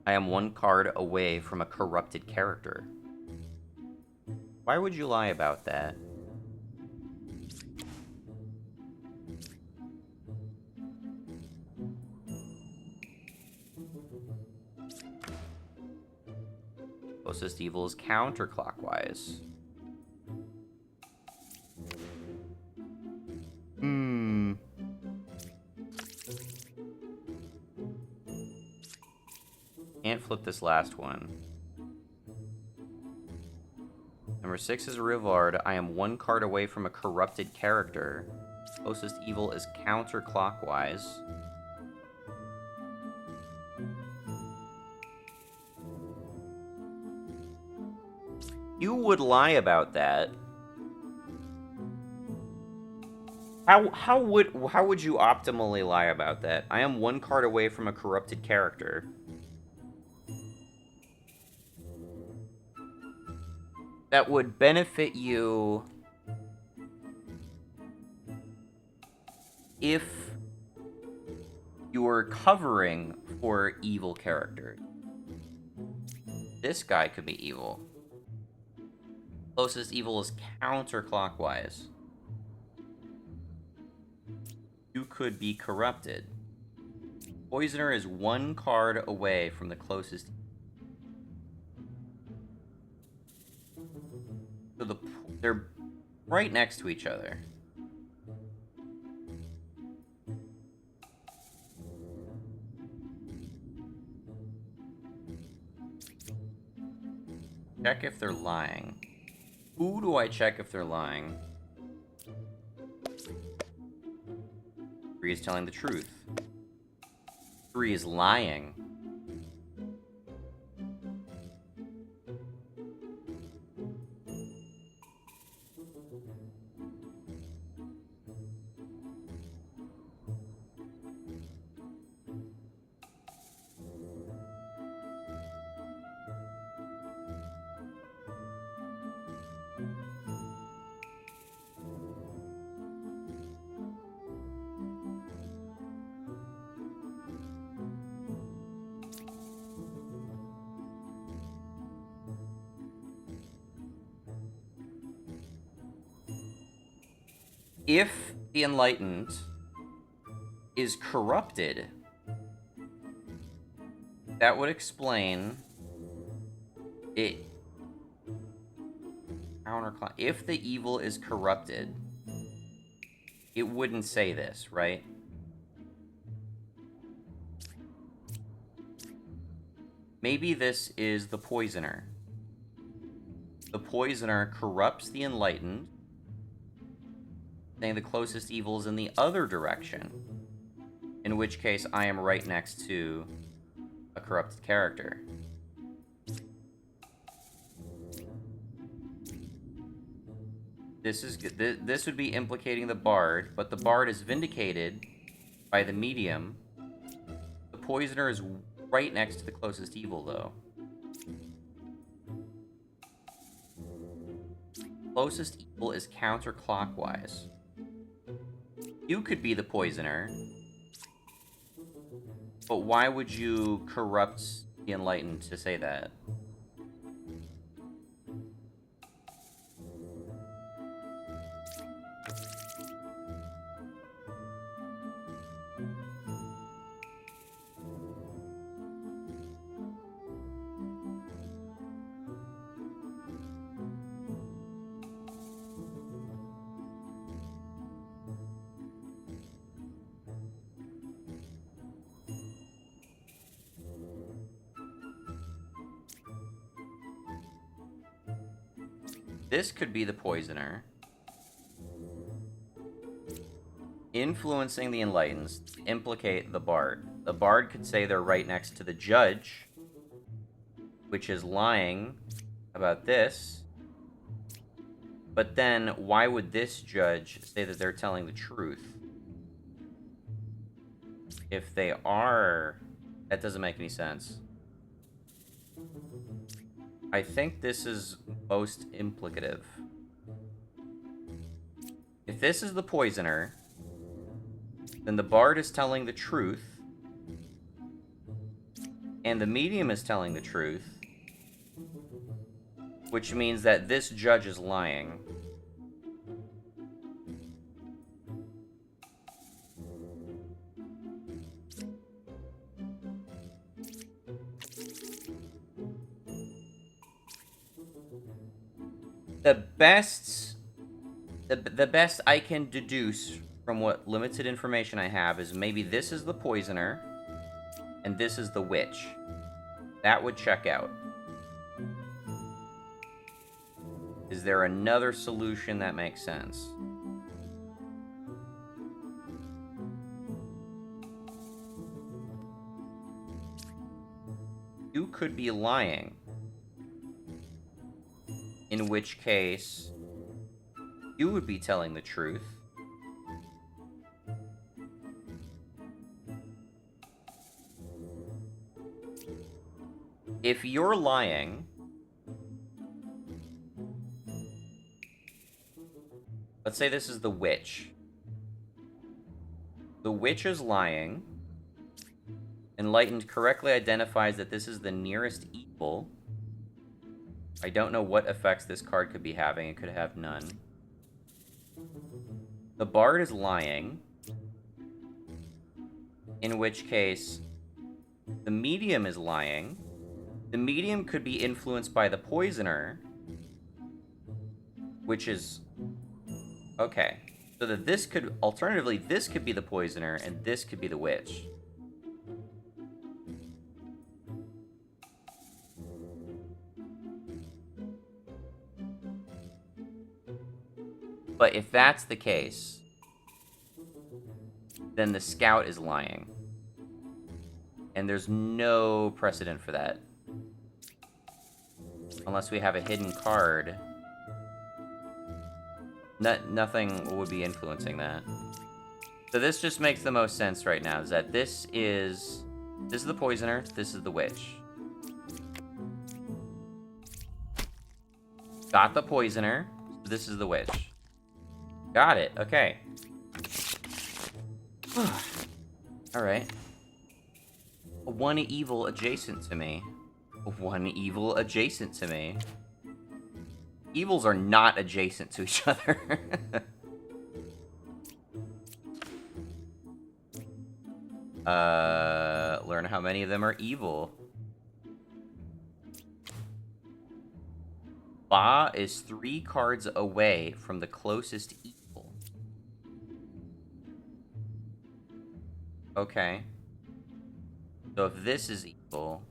I am 1 card away from a corrupted character. Why would you lie about that? Closest evil is counterclockwise. Can't flip this last one. Number 6 is a Rivard. I am 1 card away from a corrupted character. Closest evil is counterclockwise. you would lie about that, how would you optimally lie about that? I am one card away from a corrupted character. That would benefit you if you were covering for evil characters. This guy could be evil. Closest evil is counterclockwise. You could be corrupted. Poisoner is one card away from the closest. So they're right next to each other. Check if they're lying. Who do I check if they're lying? 3 is telling the truth. 3 is lying. If the Enlightened is corrupted, that would explain it. Counterclock. If the evil is corrupted, it wouldn't say this, right? Maybe this is the Poisoner. The Poisoner corrupts the Enlightened, saying the closest evil is in the other direction, in which case I am right next to a corrupted character. This is good. This would be implicating the Bard, but the Bard is vindicated by the Medium. The Poisoner is right next to the closest evil, though. Closest evil is counterclockwise. You could be the Poisoner, but why would you corrupt the Enlightened to say that? This could be the Poisoner influencing the Enlightened to implicate the Bard. The Bard could say they're right next to the Judge, which is lying about this. But then, why would this Judge say that they're telling the truth? If they are... That doesn't make any sense. I think this is most implicative. If this is the Poisoner, then the Bard is telling the truth, and the Medium is telling the truth, which means that this Judge is lying. The best I can deduce from what limited information I have is maybe this is the Poisoner and this is the Witch. That would check out. Is there another solution that makes sense? You could be lying. In which case, you would be telling the truth. If you're lying, let's say this is the witch. The witch is lying. Enlightened correctly identifies that this is the nearest evil. I don't know what effects this card could be having. It could have none. The bard is lying. In which case, the medium is lying. The medium could be influenced by the poisoner. Which is... okay. So that this could... alternatively, this could be the poisoner, and this could be the witch. But if that's the case, then the scout is lying. And there's no precedent for that. Unless we have a hidden card. Nothing would be influencing that. So this just makes the most sense right now, is that this is the poisoner, this is the witch. Got the poisoner, this is the witch. Got it, okay. Alright. One evil adjacent to me. One evil adjacent to me. Evils are not adjacent to each other. Learn how many of them are evil. Ba is 3 cards away from the closest evil. Okay. So if this is evil,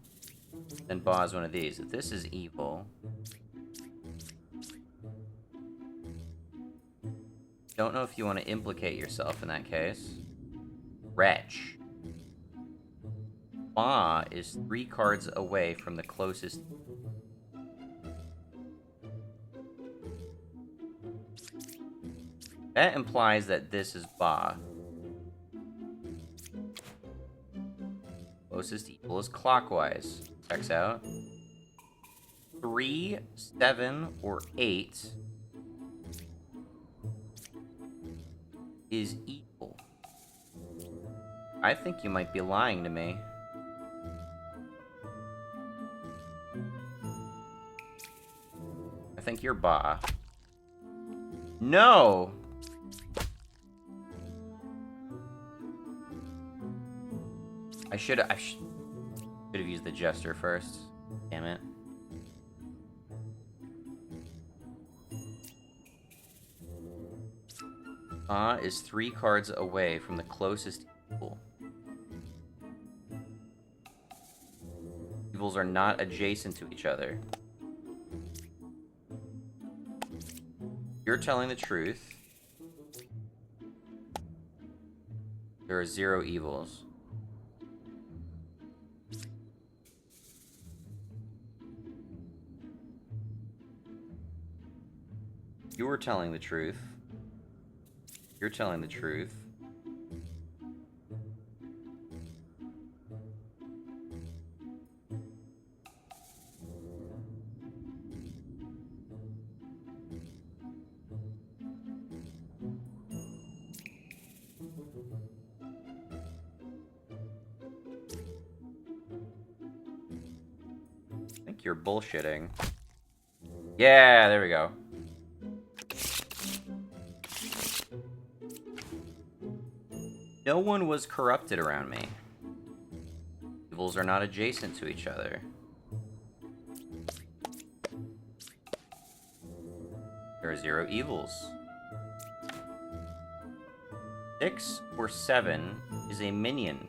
then Ba is one of these. If this is evil... don't know if you want to implicate yourself in that case. Wretch. Ba is 3 cards away from the closest... that implies that this is Ba. Closest evil is clockwise. Checks out. 3, 7, or 8 is evil. I think you might be lying to me. I think you're Ba. No! I should have used the jester first. Damn it. Ba is 3 cards away from the closest evil. Evils are not adjacent to each other. You're telling the truth. There are 0 evils. You were telling the truth. You're telling the truth. I think you're bullshitting. Yeah, there we go. No one was corrupted around me. Evils are not adjacent to each other. There are 0 evils. 6 or 7 is a minion.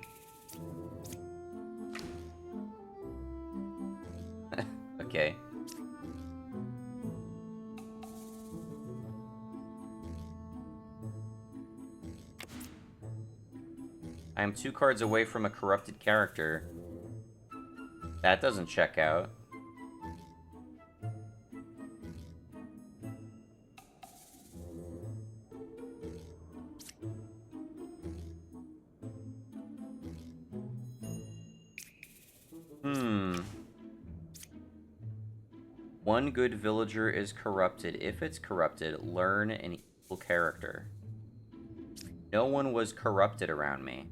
Okay. I am 2 cards away from a corrupted character. That doesn't check out. One good villager is corrupted. If it's corrupted, learn an evil character. No one was corrupted around me.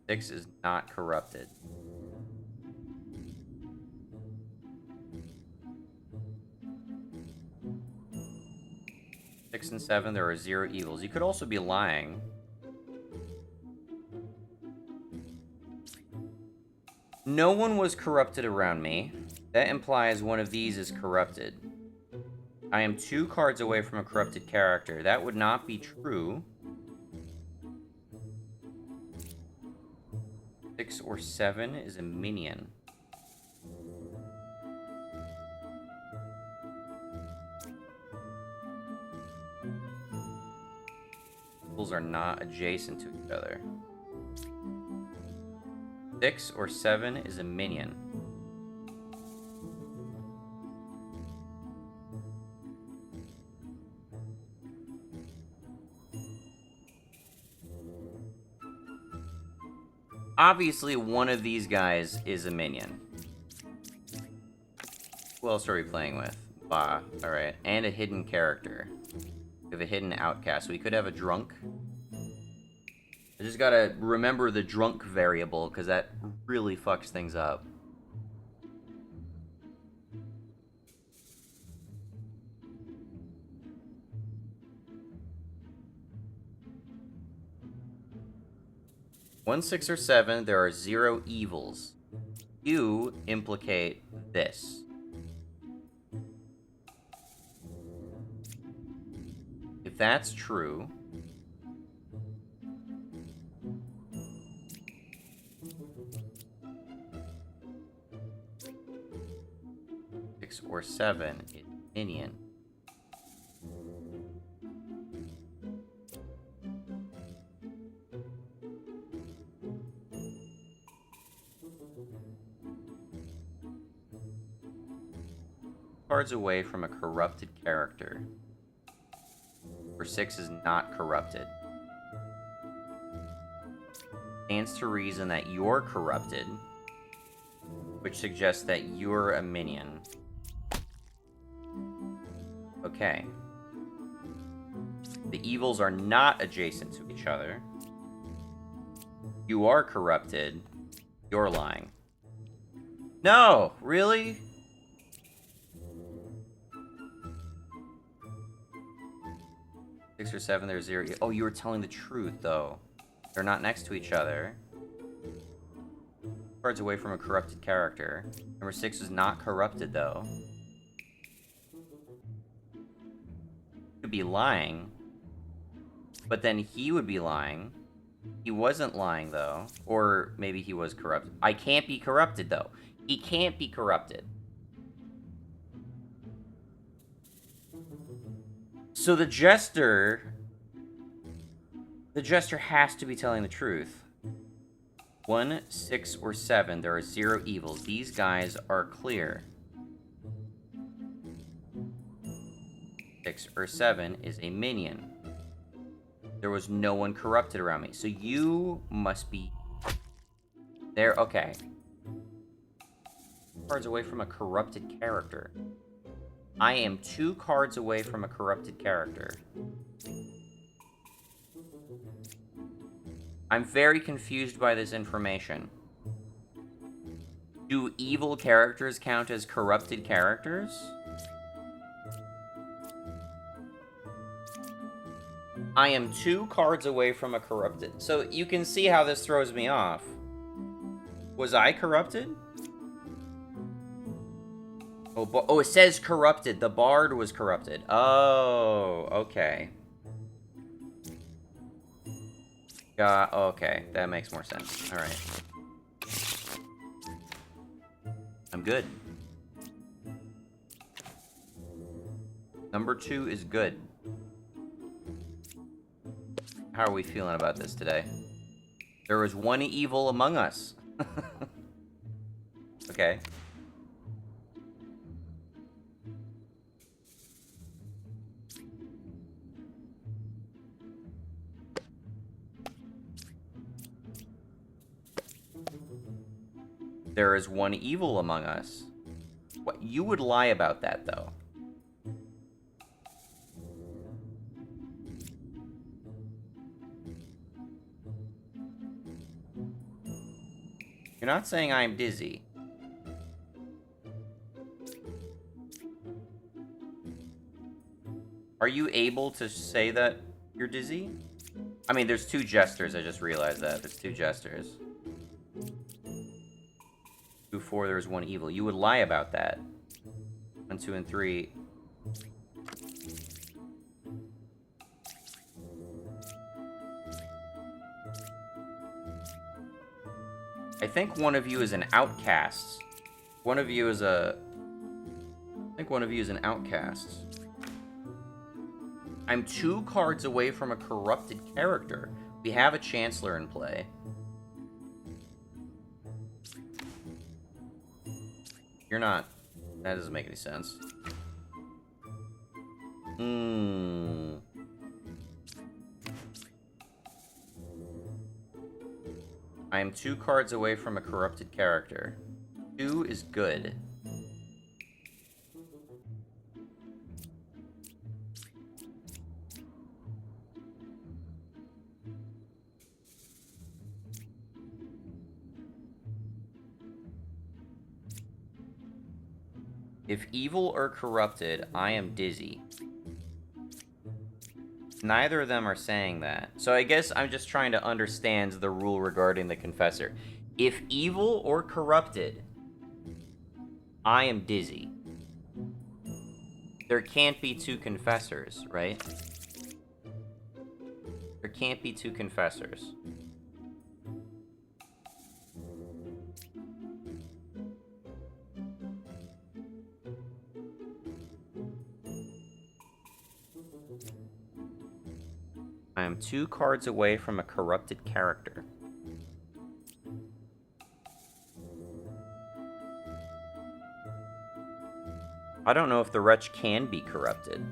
Six is not corrupted. Six and seven, there are 0 evils. You could also be lying. No one was corrupted around me. That implies one of these is corrupted. I am 2 cards away from a corrupted character. That would not be true. 6 or 7 is a minion. Evils are not adjacent to each other. 6 or 7 is a minion. Obviously, one of these guys is a minion. Who else are we playing with? Bah, alright. And a hidden character. We have a hidden outcast. We could have a drunk. I just gotta remember the drunk variable, because that really fucks things up. One, 6, or 7, there are 0 evils. You implicate this. If that's true, six or 7 is minion. Cards away from a corrupted character. For 6 is not corrupted. Stands to reason that you're corrupted, which suggests that you're a minion. Okay. The evils are not adjacent to each other. You are corrupted. You're lying. No! Really? Six or 7, there's 0. Oh, you were telling the truth, though. They're not next to each other. Cards away from a corrupted character. Number 6 is not corrupted, though. Could be lying. But then he would be lying. He wasn't lying, though. Or maybe he was corrupted. I can't be corrupted, though. He can't be corrupted. So the jester has to be telling the truth. 1, 6, or 7, there are 0 evils. These guys are clear. 6 or 7 is a minion. There was no one corrupted around me. So you must be there. Okay. Cards away from a corrupted character. I am 2 cards away from a corrupted character. I'm very confused by this information. Do evil characters count as corrupted characters? I am 2 cards away from a corrupted. So you can see how this throws me off. Was I corrupted? Oh, it says corrupted. The bard was corrupted. Oh, okay. Okay, that makes more sense. All right. I'm good. Number 2 is good. How are we feeling about this today? There was one evil among us. Okay. there is one evil among us. What? You would lie about that, though. You're not saying I'm dizzy. Are you able to say that you're dizzy? I mean, there's 2 jesters. I just realized that. There's 2 jesters. 2, 4, there's 1 evil. You would lie about that. 1, 2, and 3. I think one of you is an outcast. One of you is a... I think one of you is an outcast. I'm 2 cards away from a corrupted character. We have a Chancellor in play. You're not. That doesn't make any sense. I am 2 cards away from a corrupted character. 2 is good. If evil or corrupted, I am dizzy. Neither of them are saying that. So I guess I'm just trying to understand the rule regarding the confessor. If evil or corrupted, I am dizzy. There can't be 2 confessors, right? There can't be 2 confessors. I am 2 cards away from a corrupted character. I don't know if the wretch can be corrupted.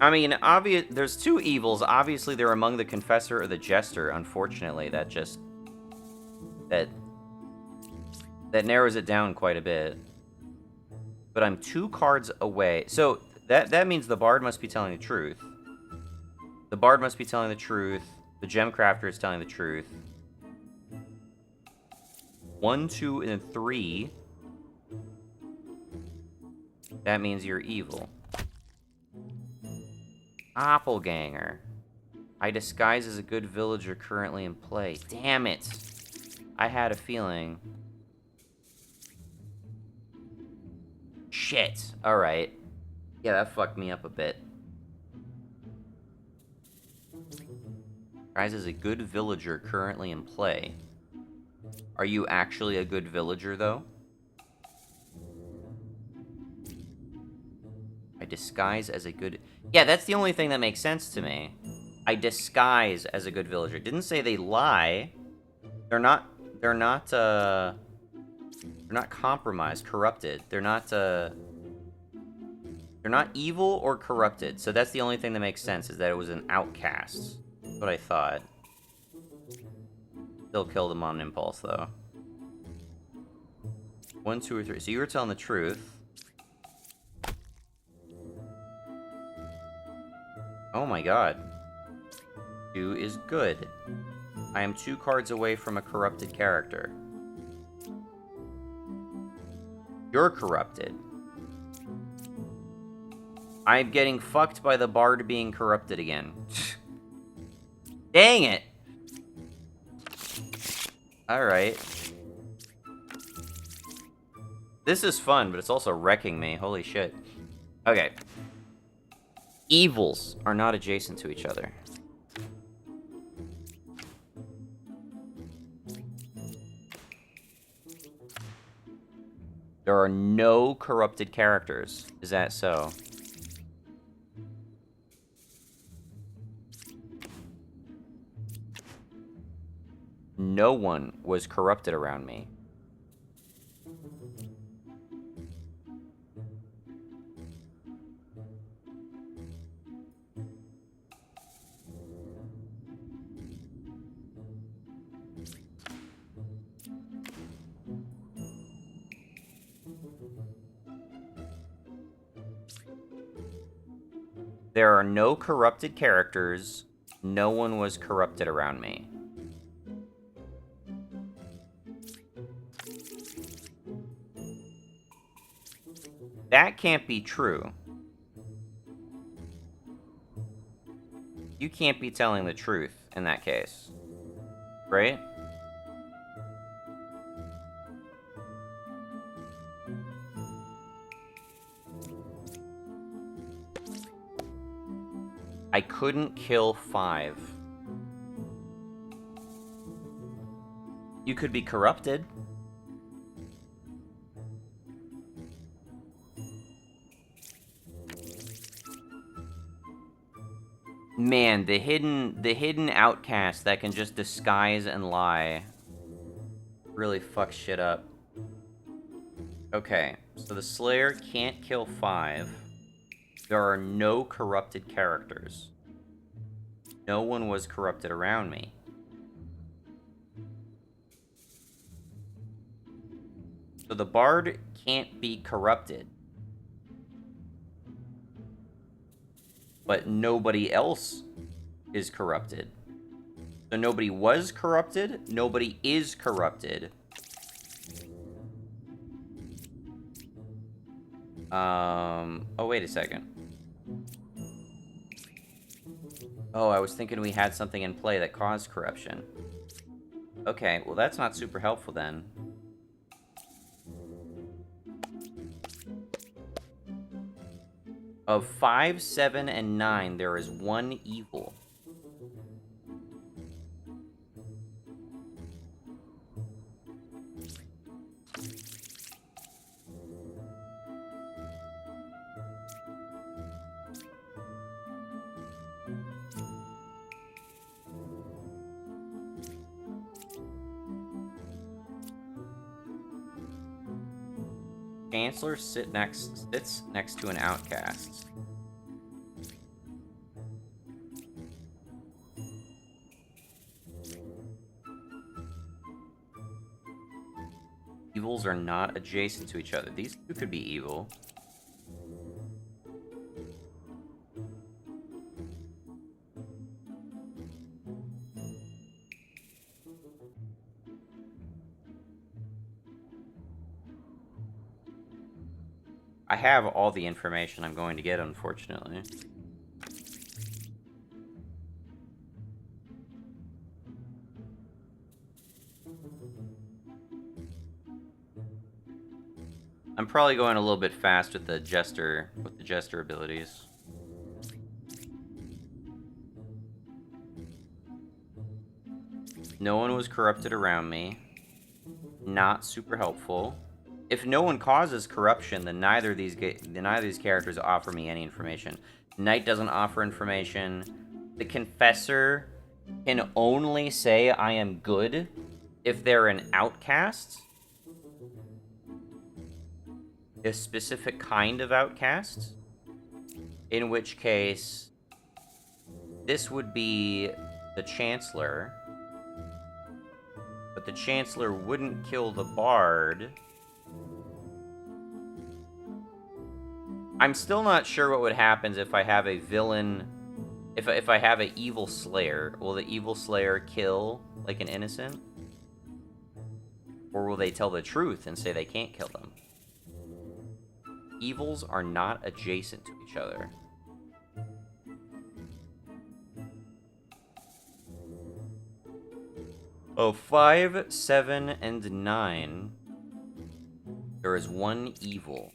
I mean, there's 2 evils. Obviously, they're among the confessor or the jester. Unfortunately, that just... That narrows it down quite a bit. But I'm 2 cards away. So... That means the bard must be telling the truth. The bard must be telling the truth. The gem crafter is telling the truth. 1, 2, and 3. That means you're evil. Doppelganger. I disguise as a good villager currently in play. Damn it. I had a feeling. Shit. Alright. Yeah, that fucked me up a bit. Guys, is a good villager currently in play. Are you actually a good villager, though? I disguise as a good... Yeah, that's the only thing that makes sense to me. I disguise as a good villager. It didn't say they lie. They're not compromised, corrupted. They're not evil or corrupted, so that's the only thing that makes sense, is that it was an outcast. That's what I thought. Still killed him on impulse, though. 1, 2, or 3. So you were telling the truth. Oh my god. 2 is good. I am 2 cards away from a corrupted character. You're corrupted. I'm getting fucked by the bard being corrupted again. Dang it! Alright. This is fun, but it's also wrecking me. Holy shit. Okay. Evils are not adjacent to each other. There are no corrupted characters. Is that so? No one was corrupted around me. There are no corrupted characters. No one was corrupted around me. That can't be true. You can't be telling the truth in that case. Right? I couldn't kill 5. You could be corrupted. Man, the hidden outcast that can just disguise and lie really fucks shit up. Okay, so the Slayer can't kill 5. There are no corrupted characters. No one was corrupted around me. So the Bard can't be corrupted. But nobody else is corrupted. So nobody was corrupted, nobody is corrupted. Oh, wait a second. Oh, I was thinking we had something in play that caused corruption. Okay, well that's not super helpful then. Of 5, 7, and 9, there is 1 evil. Chancellor sits next to an outcast. Evils are not adjacent to each other. These two could be evil. I have all the information I'm going to get, unfortunately. I'm probably going a little bit fast with the jester abilities. No one was corrupted around me. Not super helpful. If no one causes corruption, then neither of these characters offer me any information. Knight doesn't offer information. The Confessor can only say I am good if they're an outcast. A specific kind of outcast. In which case, this would be the Chancellor. But the Chancellor wouldn't kill the Bard. I'm still not sure what would happen if I have a villain... If I have an evil Slayer. Will the evil Slayer kill, like, an innocent? Or will they tell the truth and say they can't kill them? Evils are not adjacent to each other. Of 5, 7, and 9, there is 1 evil.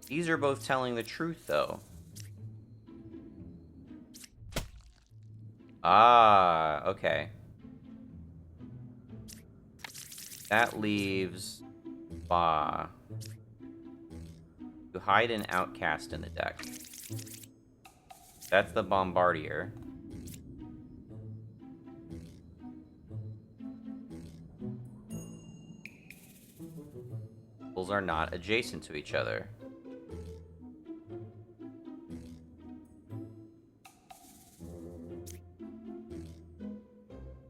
These are both telling the truth, though. Ah, okay. That leaves Ba. To hide an outcast in the deck. That's the Bombardier. Those are not adjacent to each other.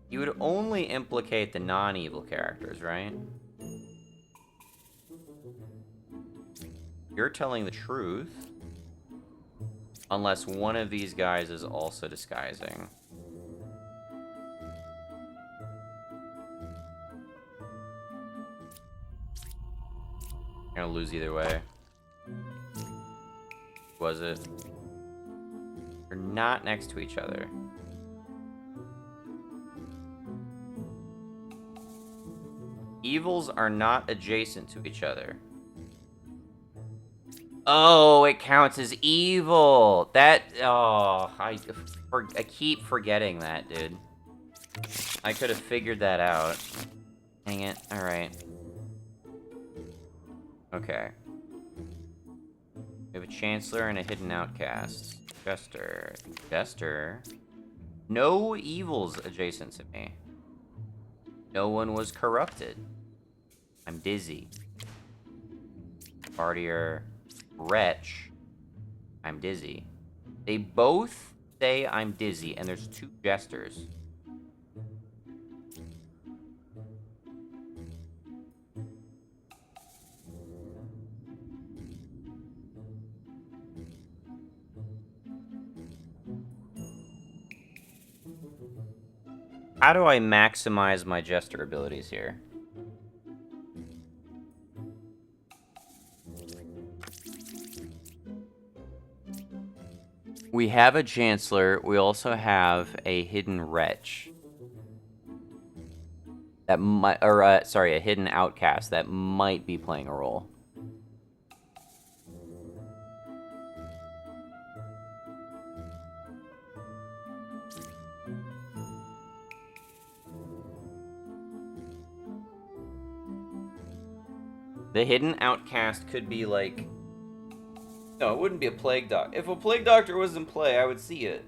You would only implicate the non-evil characters, right? You're telling the truth. Unless one of these guys is also disguising. You're gonna lose either way. Was it? They're not next to each other. Evils are not adjacent to each other. Oh, it counts as evil. That, oh, I keep forgetting that, dude. I could have figured that out. Dang it. Alright. Okay. We have a Chancellor and a Hidden Outcast. Jester. Jester. No evils adjacent to me. No one was corrupted. I'm dizzy. Partier. Wretch. I'm dizzy. They both say I'm dizzy, and there's two Jesters. How do I maximize my Jester abilities here? We have a Chancellor. We also have a Hidden Wretch. That might, or sorry, a Hidden Outcast that might be playing a role. The Hidden Outcast could be like... No, it wouldn't be a Plague Doctor. If a Plague Doctor was in play, I would see it.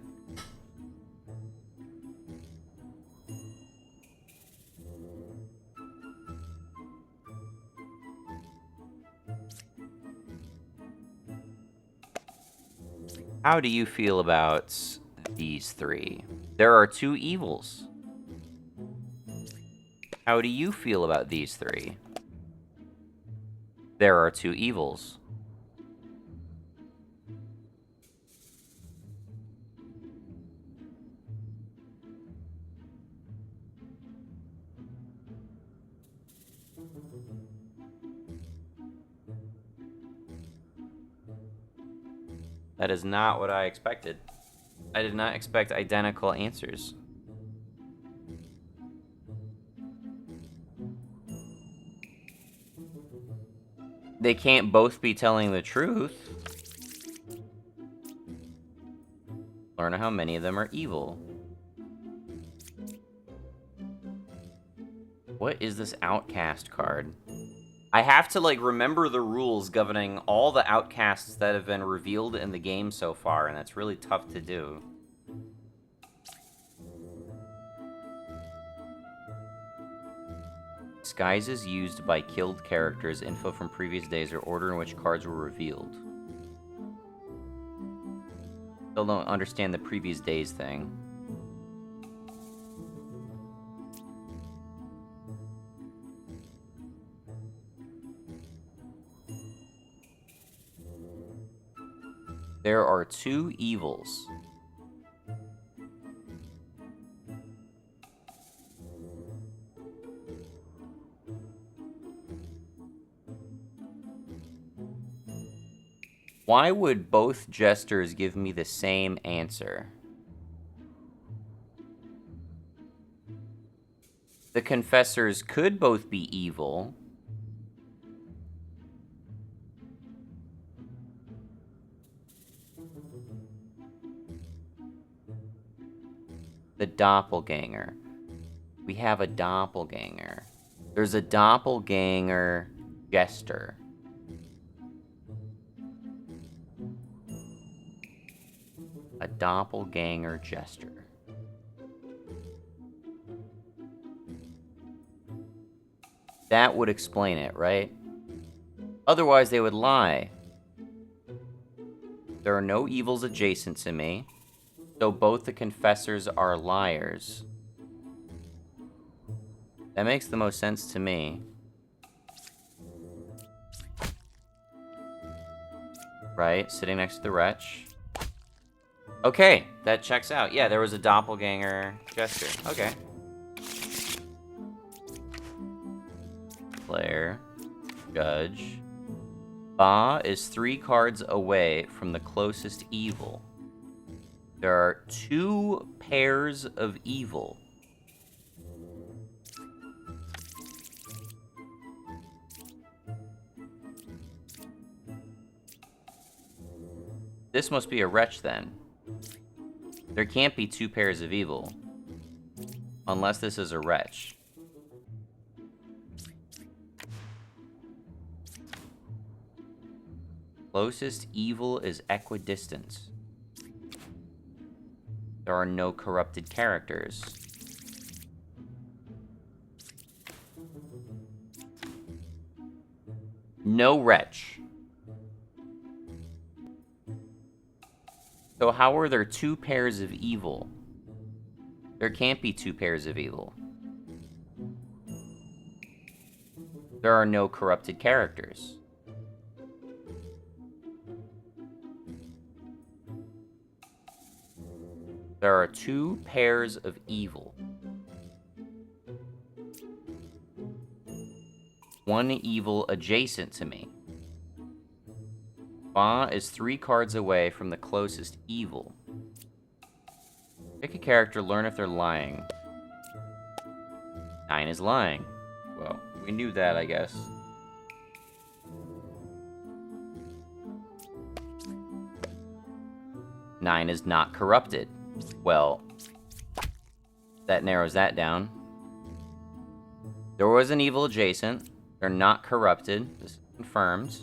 How do you feel about these three? There are two evils. How do you feel about these three? There are two evils. That is not what I expected. I did not expect identical answers. They can't both be telling the truth. Learn how many of them are evil. What is this Outcast card? I have to, like, remember the rules governing all the Outcasts that have been revealed in the game so far, and that's really tough to do. Disguises used by killed characters, info from previous days, or order in which cards were revealed. Still don't understand the previous days thing. There are two evils. Why would both Jesters give me the same answer? The Confessors could both be evil. The Doppelganger. We have a Doppelganger. There's a Doppelganger Jester. A Doppelganger Jester. That would explain it, right? Otherwise, they would lie. There are no evils adjacent to me, so both the Confessors are liars. That makes the most sense to me. Right, sitting next to the wretch. Okay, that checks out. Yeah, there was a doppelganger gesture. Okay. Player. Judge. Ba is 3 cards away from the closest evil. There are 2 pairs of evil. This must be a wretch, then. There can't be 2 pairs of evil. Unless this is a wretch. Closest evil is equidistant. There are no corrupted characters. No wretch. So how are there 2 pairs of evil? There can't be 2 pairs of evil. There are no corrupted characters. There are 2 pairs of evil. 1 evil adjacent to me. Ba is 3 cards away from the closest evil. Pick a character, learn if they're lying. 9 is lying. Well, we knew that, I guess. Nine is not corrupted. Well, that narrows that down. There was an evil adjacent. They're not corrupted. This is confirmed.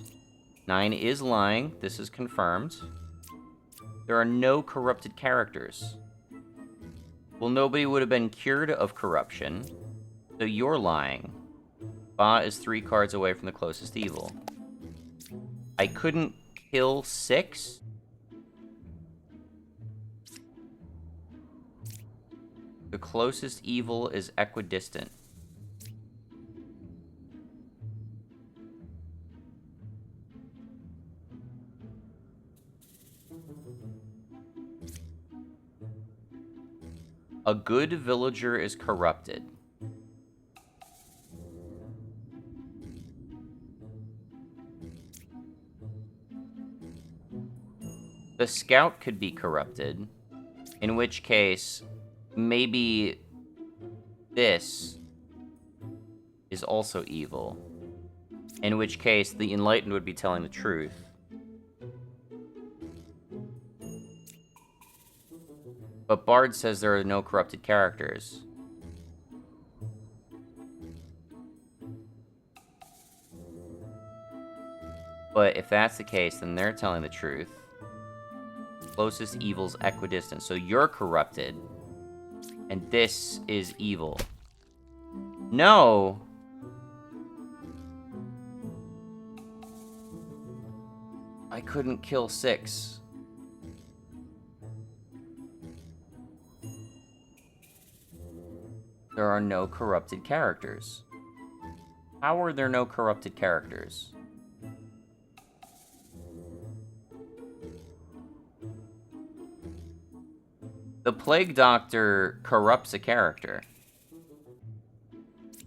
9 is lying. This is confirmed. There are no corrupted characters. Well, nobody would have been cured of corruption, so you're lying. Ba is 3 cards away from the closest evil. I couldn't kill 6? The closest evil is equidistant. A good villager is corrupted. The scout could be corrupted, in which case, maybe this is also evil. In which case, the enlightened would be telling the truth. But Bard says there are no corrupted characters. But if that's the case, then they're telling the truth. Closest evil's equidistant. So you're corrupted. And this is evil. No! I couldn't kill 6. There are no corrupted characters. How are there no corrupted characters? The Plague Doctor corrupts a character.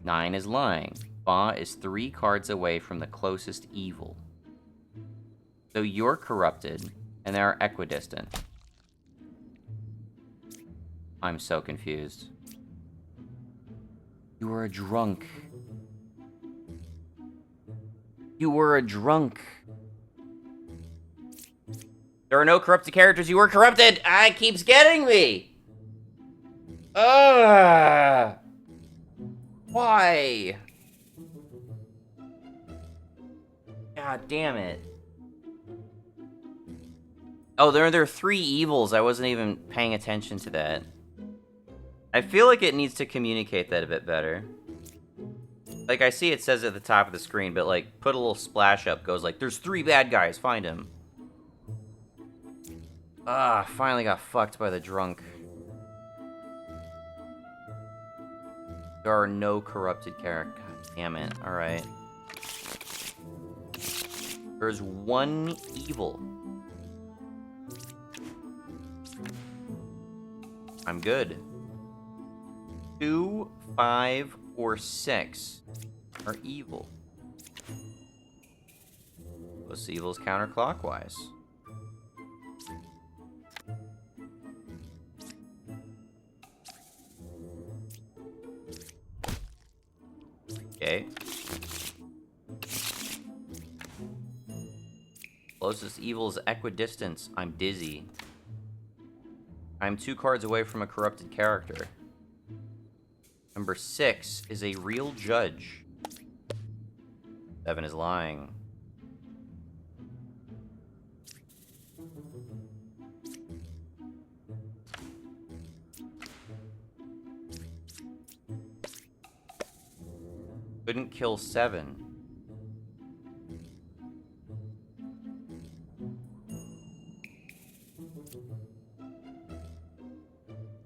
9 is lying. Ba is 3 cards away from the closest evil. So you're corrupted, and they are equidistant. I'm so confused. You were a drunk. You were a drunk. There are no corrupted characters. You were corrupted. Ah, it keeps getting me. Ugh. Why? God damn it. Oh, there are 3 evils. I wasn't even paying attention to that. I feel like it needs to communicate that a bit better. Like, I see it says at the top of the screen, but, like, put a little splash up, goes like, there's 3 bad guys, find him. Ah, finally got fucked by the drunk. There are no corrupted characters. God damn it, alright. There's one evil. I'm good. 2, 5, or 6 are evil. Most evils counterclockwise. Okay. Closest evil is equidistance. I'm dizzy. I'm 2 cards away from a corrupted character. Number 6 is a real judge. 7 is lying. Couldn't kill 7.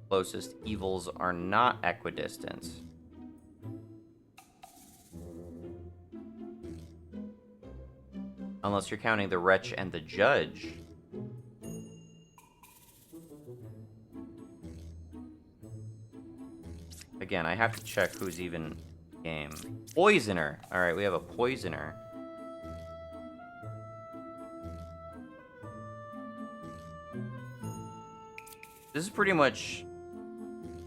Closest evils are not equidistant. Unless you're counting the wretch and the judge. Again, I have to check who's even game. Poisoner. Alright, we have a poisoner. This is pretty much...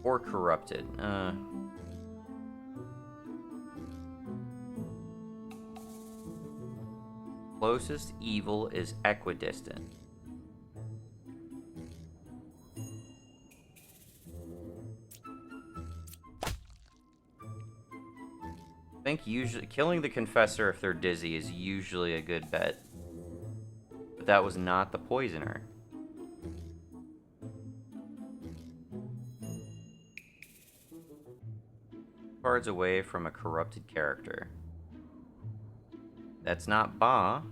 or corrupted. Closest evil is equidistant. I think usually killing the confessor if they're dizzy is usually a good bet. But that was not the poisoner. Cards away from a corrupted character. That's not Ba.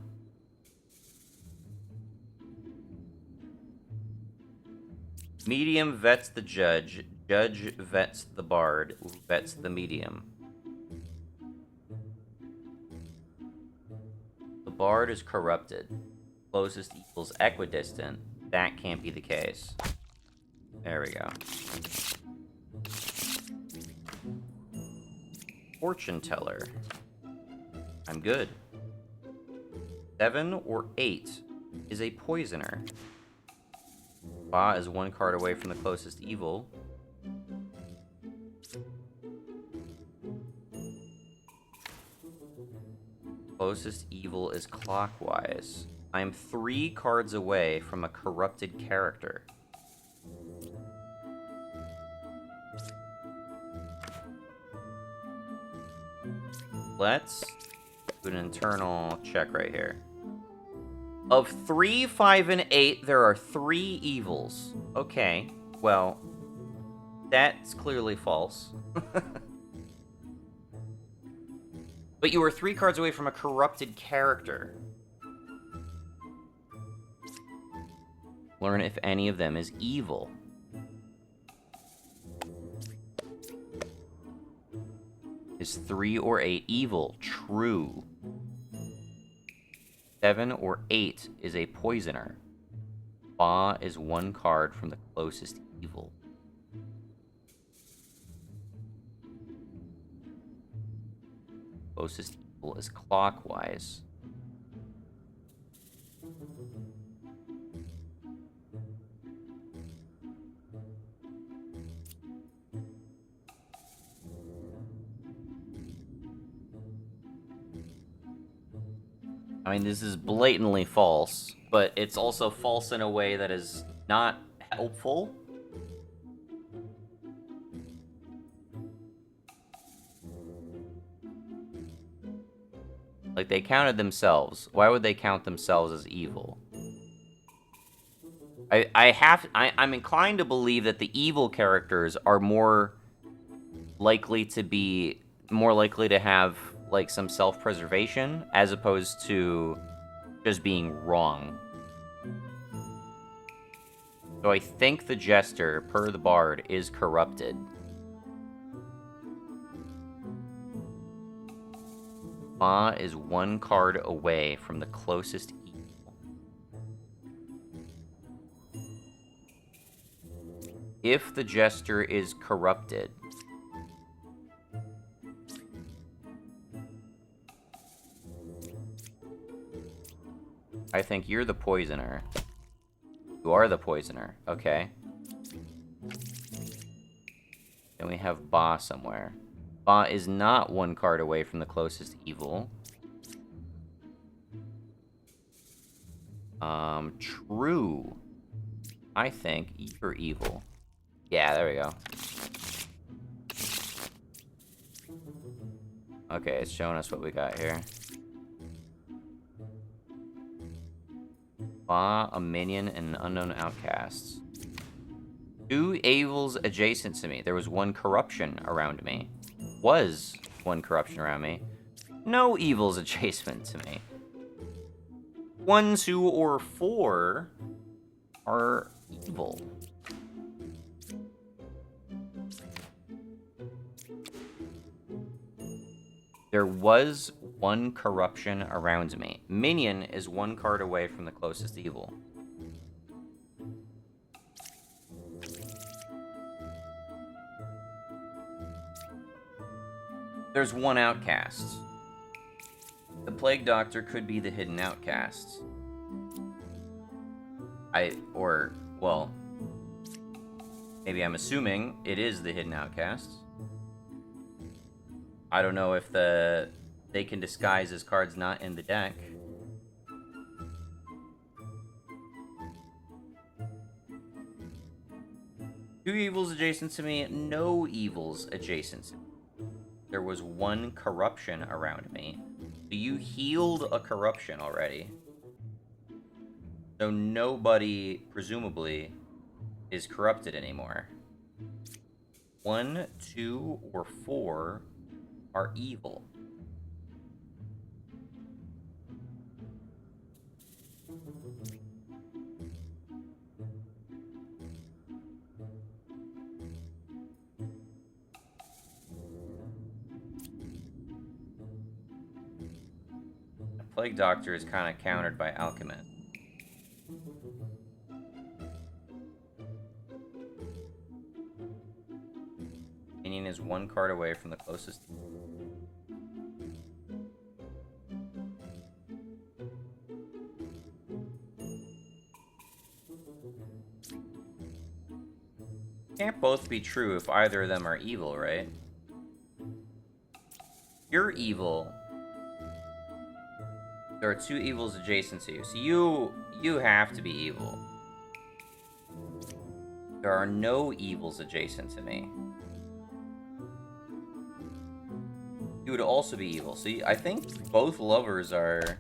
Medium vets the judge. Judge vets the bard. Who vets the medium. The bard is corrupted. Closest equals equidistant. That can't be the case. There we go. Fortune teller. I'm good. 7 or 8 is a poisoner. Ba is 1 card away from the closest evil. Closest evil is clockwise. I am 3 cards away from a corrupted character. Let's do an internal check right here. Of 3, 5, and 8, there are 3 evils. Okay, well, that's clearly false. But you were 3 cards away from a corrupted character. Learn if any of them is evil. Is 3 or 8 evil? True. 7 or 8 is a poisoner. Ba is 1 card from the closest evil. Closest evil is clockwise. I mean, this is blatantly false, but it's also false in a way that is not helpful. Like, they counted themselves. Why would they count themselves as evil? I'm inclined to believe that the evil characters are more likely to have like some self-preservation as opposed to just being wrong. So I think the jester, per the bard, is corrupted. Ba is 1 card away from the closest evil. If the jester is corrupted. I think you're the poisoner. You are the poisoner. Okay. Then we have Ba somewhere. Ba is not 1 card away from the closest evil. True. I think you're evil. Yeah, there we go. Okay, it's showing us what we got here. Ba, a minion, and an unknown outcast. 2 evils adjacent to me. There was 1 corruption around me. Was 1 corruption around me. No evils adjacent to me. 1, 2, or 4 are evil. There was 1 corruption around me. Minion is 1 card away from the closest evil. There's 1 outcast. The Plague Doctor could be the hidden outcast. Well, maybe I'm assuming it is the hidden outcast. I don't know if they can disguise as cards not in the deck. Two evils adjacent to me, no evils adjacent to me. There was 1 corruption around me. So you healed a corruption already. So nobody, presumably, is corrupted anymore. 1, 2, or 4 are evil. The Plague Doctor is kind of countered by Alchemist. Minion is 1 card away from the closest. Can't both be true if either of them are evil, right? You're evil. There are 2 evils adjacent to you, so you have to be evil. There are no evils adjacent to me. You would also be evil. So I think both lovers are...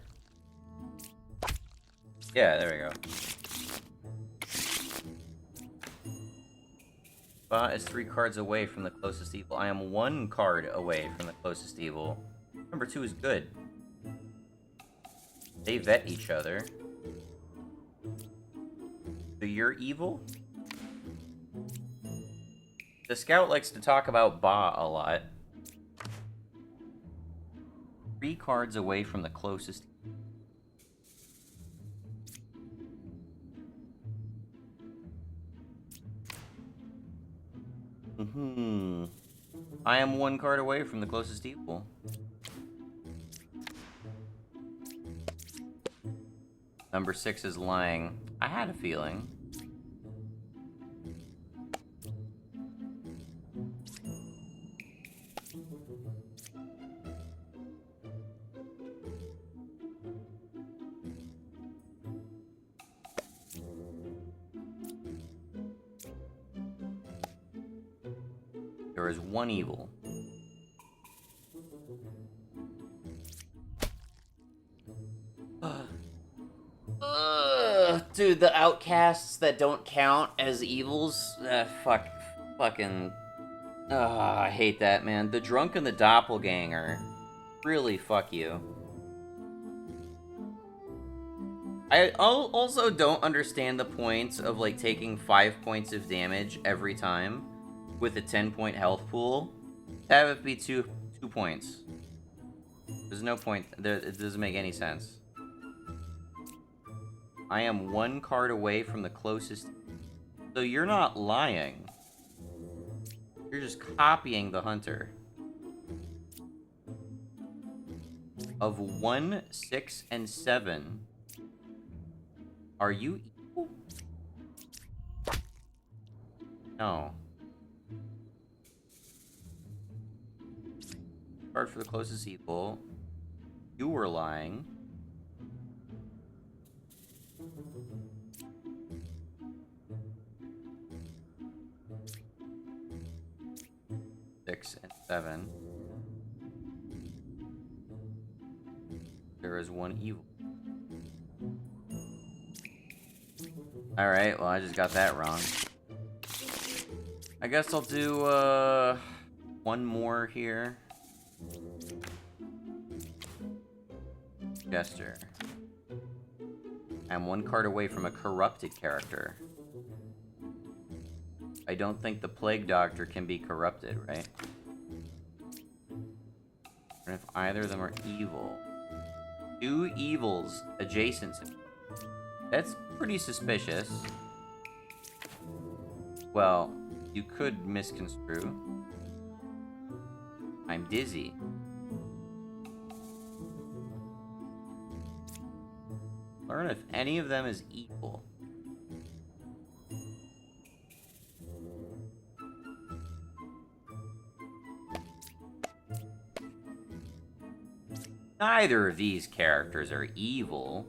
Yeah, there we go. Ba is 3 cards away from the closest evil. I am 1 card away from the closest evil. Number 2 is good. They vet each other. So you're evil? The scout likes to talk about Ba a lot. 3 cards away from the closest. I am 1 card away from the closest evil. Number 6 is lying. I had a feeling. There is 1 evil. Dude, the outcasts that don't count as evils, fucking, I hate that, man. The drunk and the doppelganger, really fuck you. I also don't understand the point of, like, taking 5 points of damage every time with a 10-point health pool. Have it be two points. There's no point. It doesn't make any sense. I am 1 card away from the closest... So you're not lying. You're just copying the hunter. Of 1, 6, and 7, are you equal? No. Card for the closest equal. You were lying. Six and 7. There is 1 evil. Alright, well, I just got that wrong. I guess I'll do, 1 more here. Jester. I'm 1 card away from a corrupted character. I don't think the Plague Doctor can be corrupted, right? And if either of them are evil. 2 evils adjacent to me. That's pretty suspicious. Well, you could misconstrue. I'm dizzy. Learn if any of them is equal. Neither of these characters are evil.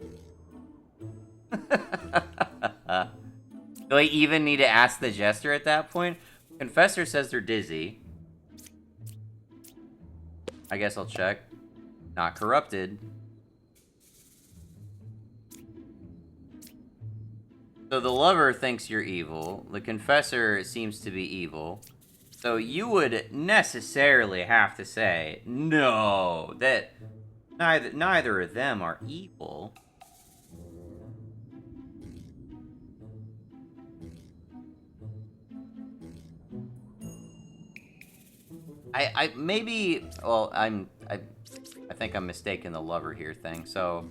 Do I even need to ask the Jester at that point? Confessor says they're dizzy. I guess I'll check. Not corrupted. So the Lover thinks you're evil. The Confessor seems to be evil. So you would necessarily have to say, no, that neither of them are evil. Maybe, well, I think I'm mistaken the Lover here thing. So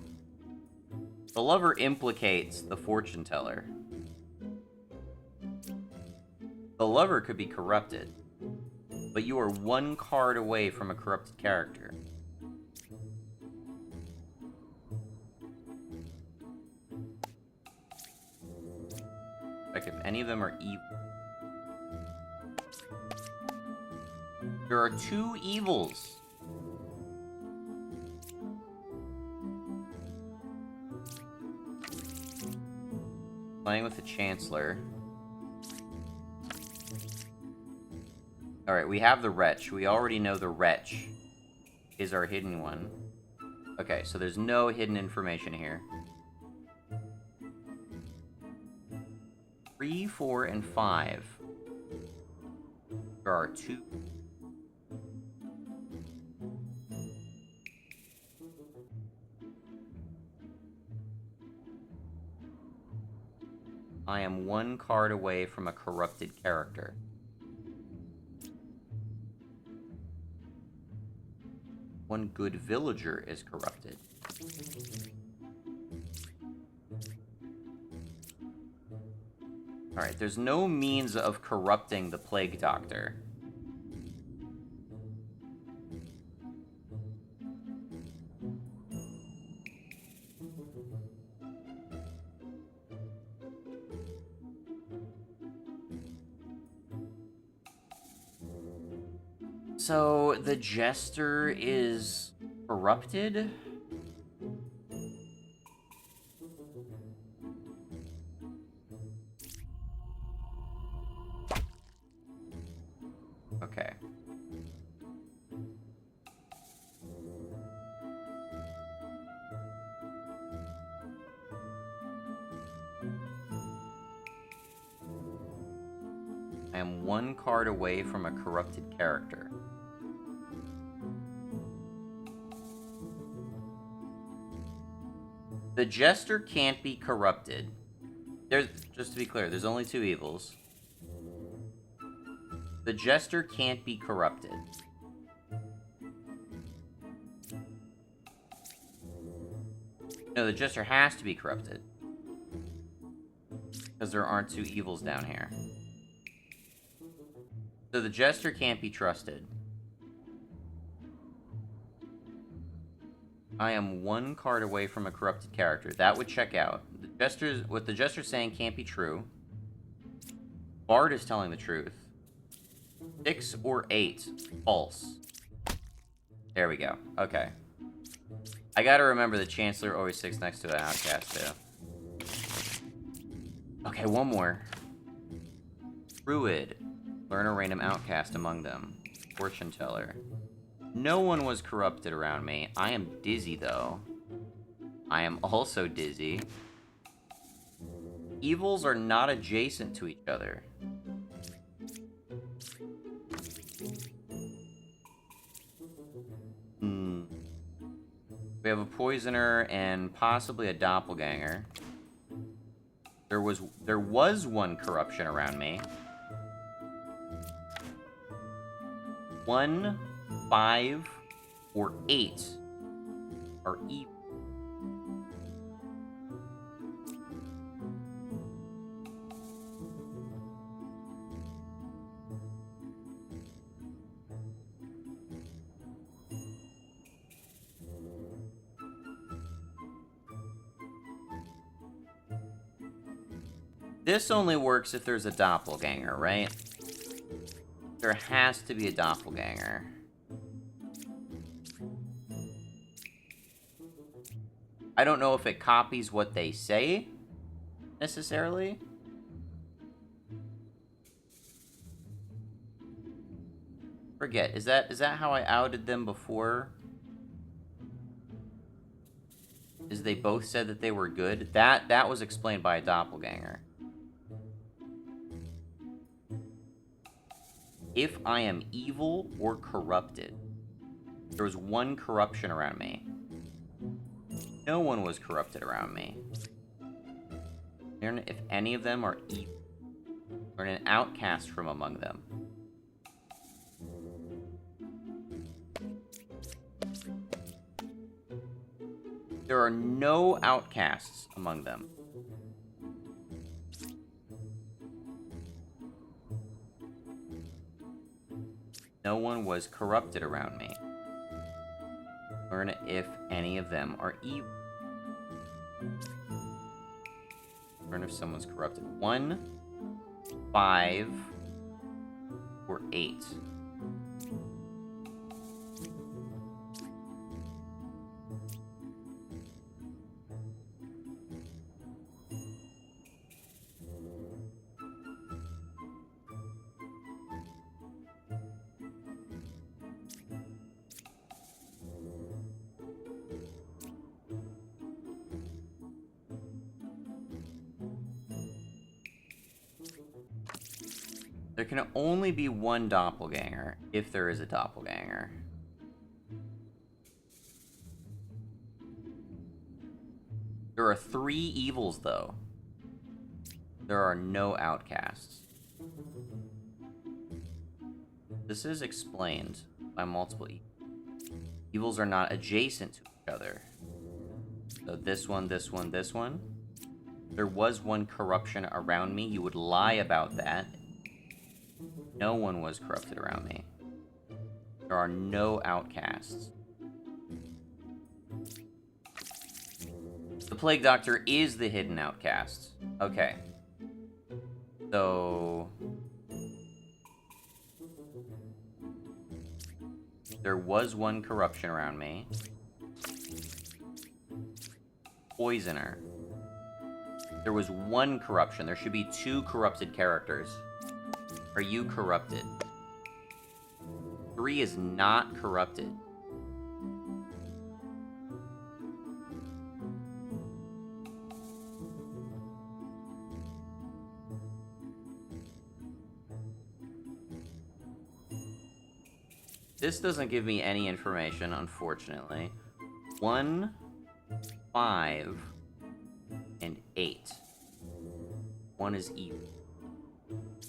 the Lover implicates the Fortune Teller. The Lover could be corrupted, but you are 1 card away from a corrupted character. Like, if any of them are evil. There are 2 evils. Playing with the Chancellor. Alright, we have the Wretch. We already know the Wretch is our hidden one. Okay, so there's no hidden information here. 3, 4, and 5. There are 2. I am 1 card away from a corrupted character. One good villager is corrupted. Alright, there's no means of corrupting the Plague Doctor. So, the Jester is corrupted? Okay. I am 1 card away from a corrupted character. The Jester can't be corrupted. Just to be clear, there's only 2 evils. The Jester can't be corrupted. No, the Jester has to be corrupted. Because there aren't two evils down here. So the Jester can't be trusted. I am one card away from a corrupted character. That would check out. What the Jester's saying can't be true. Bard is telling the truth. 6 or 8. False. There we go. Okay. I gotta remember the Chancellor always sits next to an outcast, too. Okay, one more. Druid. Learn a random outcast among them. Fortune teller. No one was corrupted around me. I am dizzy, though. I am also dizzy. Evils are not adjacent to each other. We have a poisoner and possibly a doppelganger. There was one corruption around me. 1, 5, or 8 are evil. This only works if there's a doppelganger, right? There has to be a doppelganger. I don't know if it copies what they say, necessarily. Forget, is that how I outed them before? Is they both said that they were good? That was explained by a doppelganger. If I am evil or corrupted, there was one corruption around me. No one was corrupted around me. Learn if any of them are evil. Learn an outcast from among them. There are no outcasts among them. No one was corrupted around me. Learn if any of them are evil. Learn if someone's corrupted. 1, 5, or 8. There can only be one doppelganger, if there is a doppelganger. There are 3 evils, though. There are no outcasts. This is explained by multiple evils. Evils are not adjacent to each other. So this one, this one, this one. There was one corruption around me. You would lie about that. No one was corrupted around me. There are no outcasts. The Plague Doctor is the hidden outcast. Okay. So... there was one corruption around me. Poisoner. There was one corruption. There should be 2 corrupted characters. Are you corrupted? 3 is not corrupted. This doesn't give me any information, unfortunately. 1, 5, and 8. 1 is evil.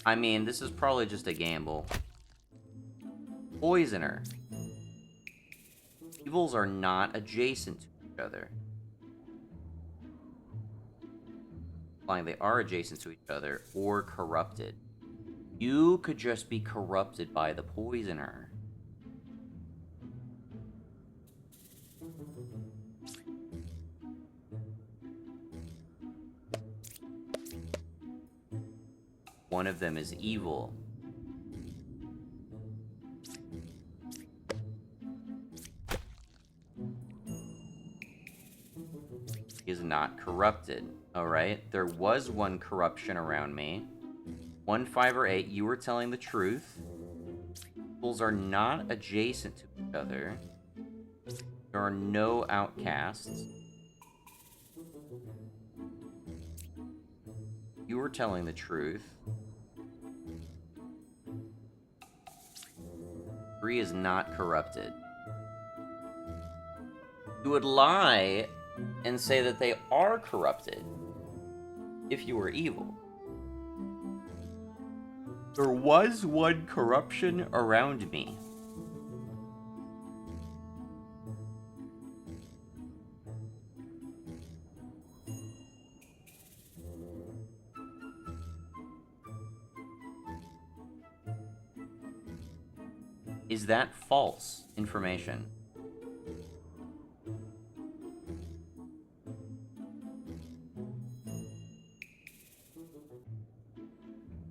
I mean, this is probably just a gamble. Poisoner. Evils are not adjacent to each other. implying they are adjacent to each other, or corrupted. You could just be corrupted by the poisoner. One of them is evil. Is not corrupted. Alright, there was one corruption around me. 1, 5, or 8, you were telling the truth. Equals are not adjacent to each other. There are no outcasts. You were telling the truth. 3 is not corrupted. You would lie and say that they are corrupted if you were evil. There was one corruption around me. Is that false information?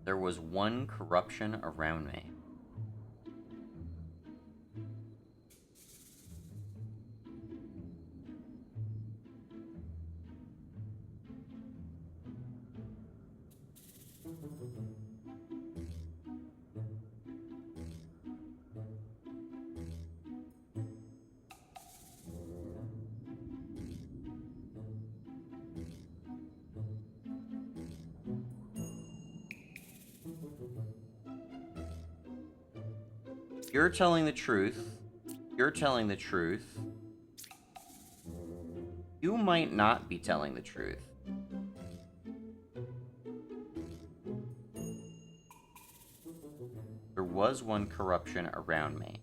There was one corruption around me. You're telling the truth. You're telling the truth. You might not be telling the truth. There was one corruption around me.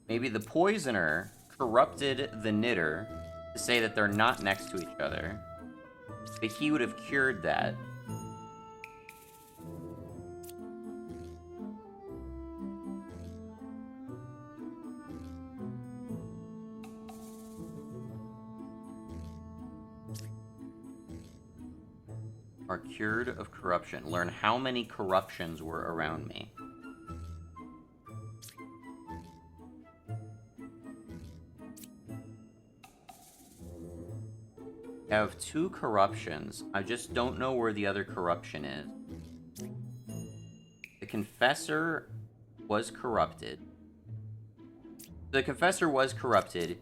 Maybe the poisoner corrupted the knitter to say that they're not next to each other, but he would have cured that. Are cured of corruption. Learn how many corruptions were around me. I have 2 corruptions. I just don't know where the other corruption is. The confessor was corrupted. The confessor was corrupted.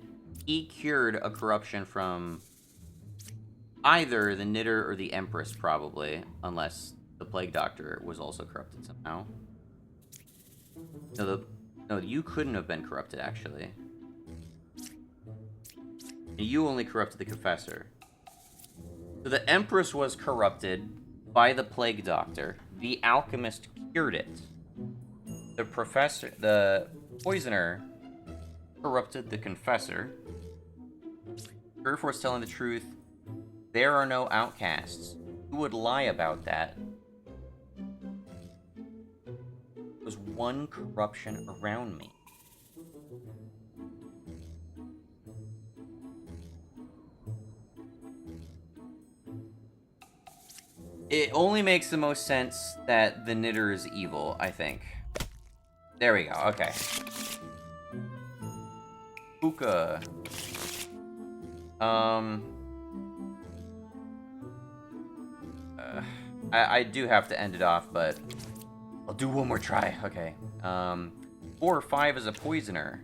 He cured a corruption from either the knitter or the empress, probably, unless the plague doctor was also corrupted somehow. No, you couldn't have been corrupted, actually. You only corrupted the confessor. So the empress was corrupted by the plague doctor. The alchemist cured it. The poisoner corrupted the confessor. Therefore, telling the truth. There are no outcasts. Who would lie about that? There was one corruption around me. It only makes the most sense that the knitter is evil, I think. There we go, okay. Puka. I do have to end it off, but I'll do one more try. Okay. 4 or 5 is a poisoner.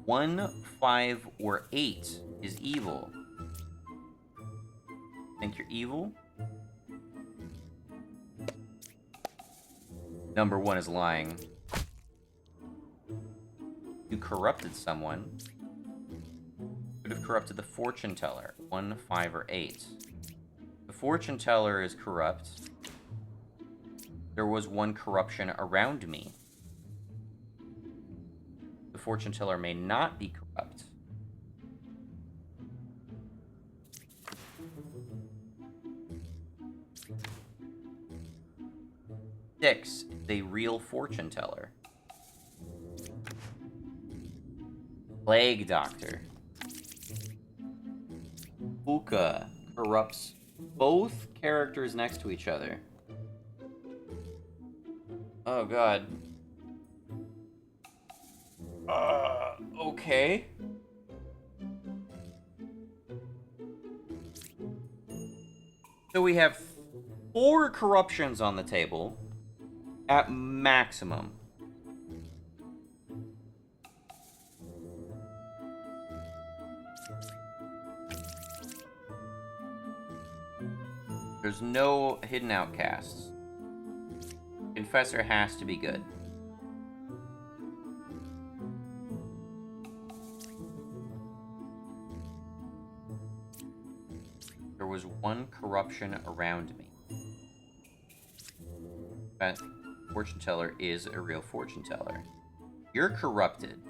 1, 5, or 8 is evil. Think you're evil? Number 1 is lying. You corrupted someone. Could have corrupted the fortune teller. 1, 5, or 8. The fortune teller is corrupt. There was one corruption around me. The fortune teller may not be corrupt. 6 is a real fortune teller. Plague Doctor. Puka corrupts both characters next to each other. Oh god. Okay. So we have 4 corruptions on the table at maximum. There's no hidden outcasts. Confessor has to be good. There was 1 corruption around me. That fortune teller is a real fortune teller. You're corrupted.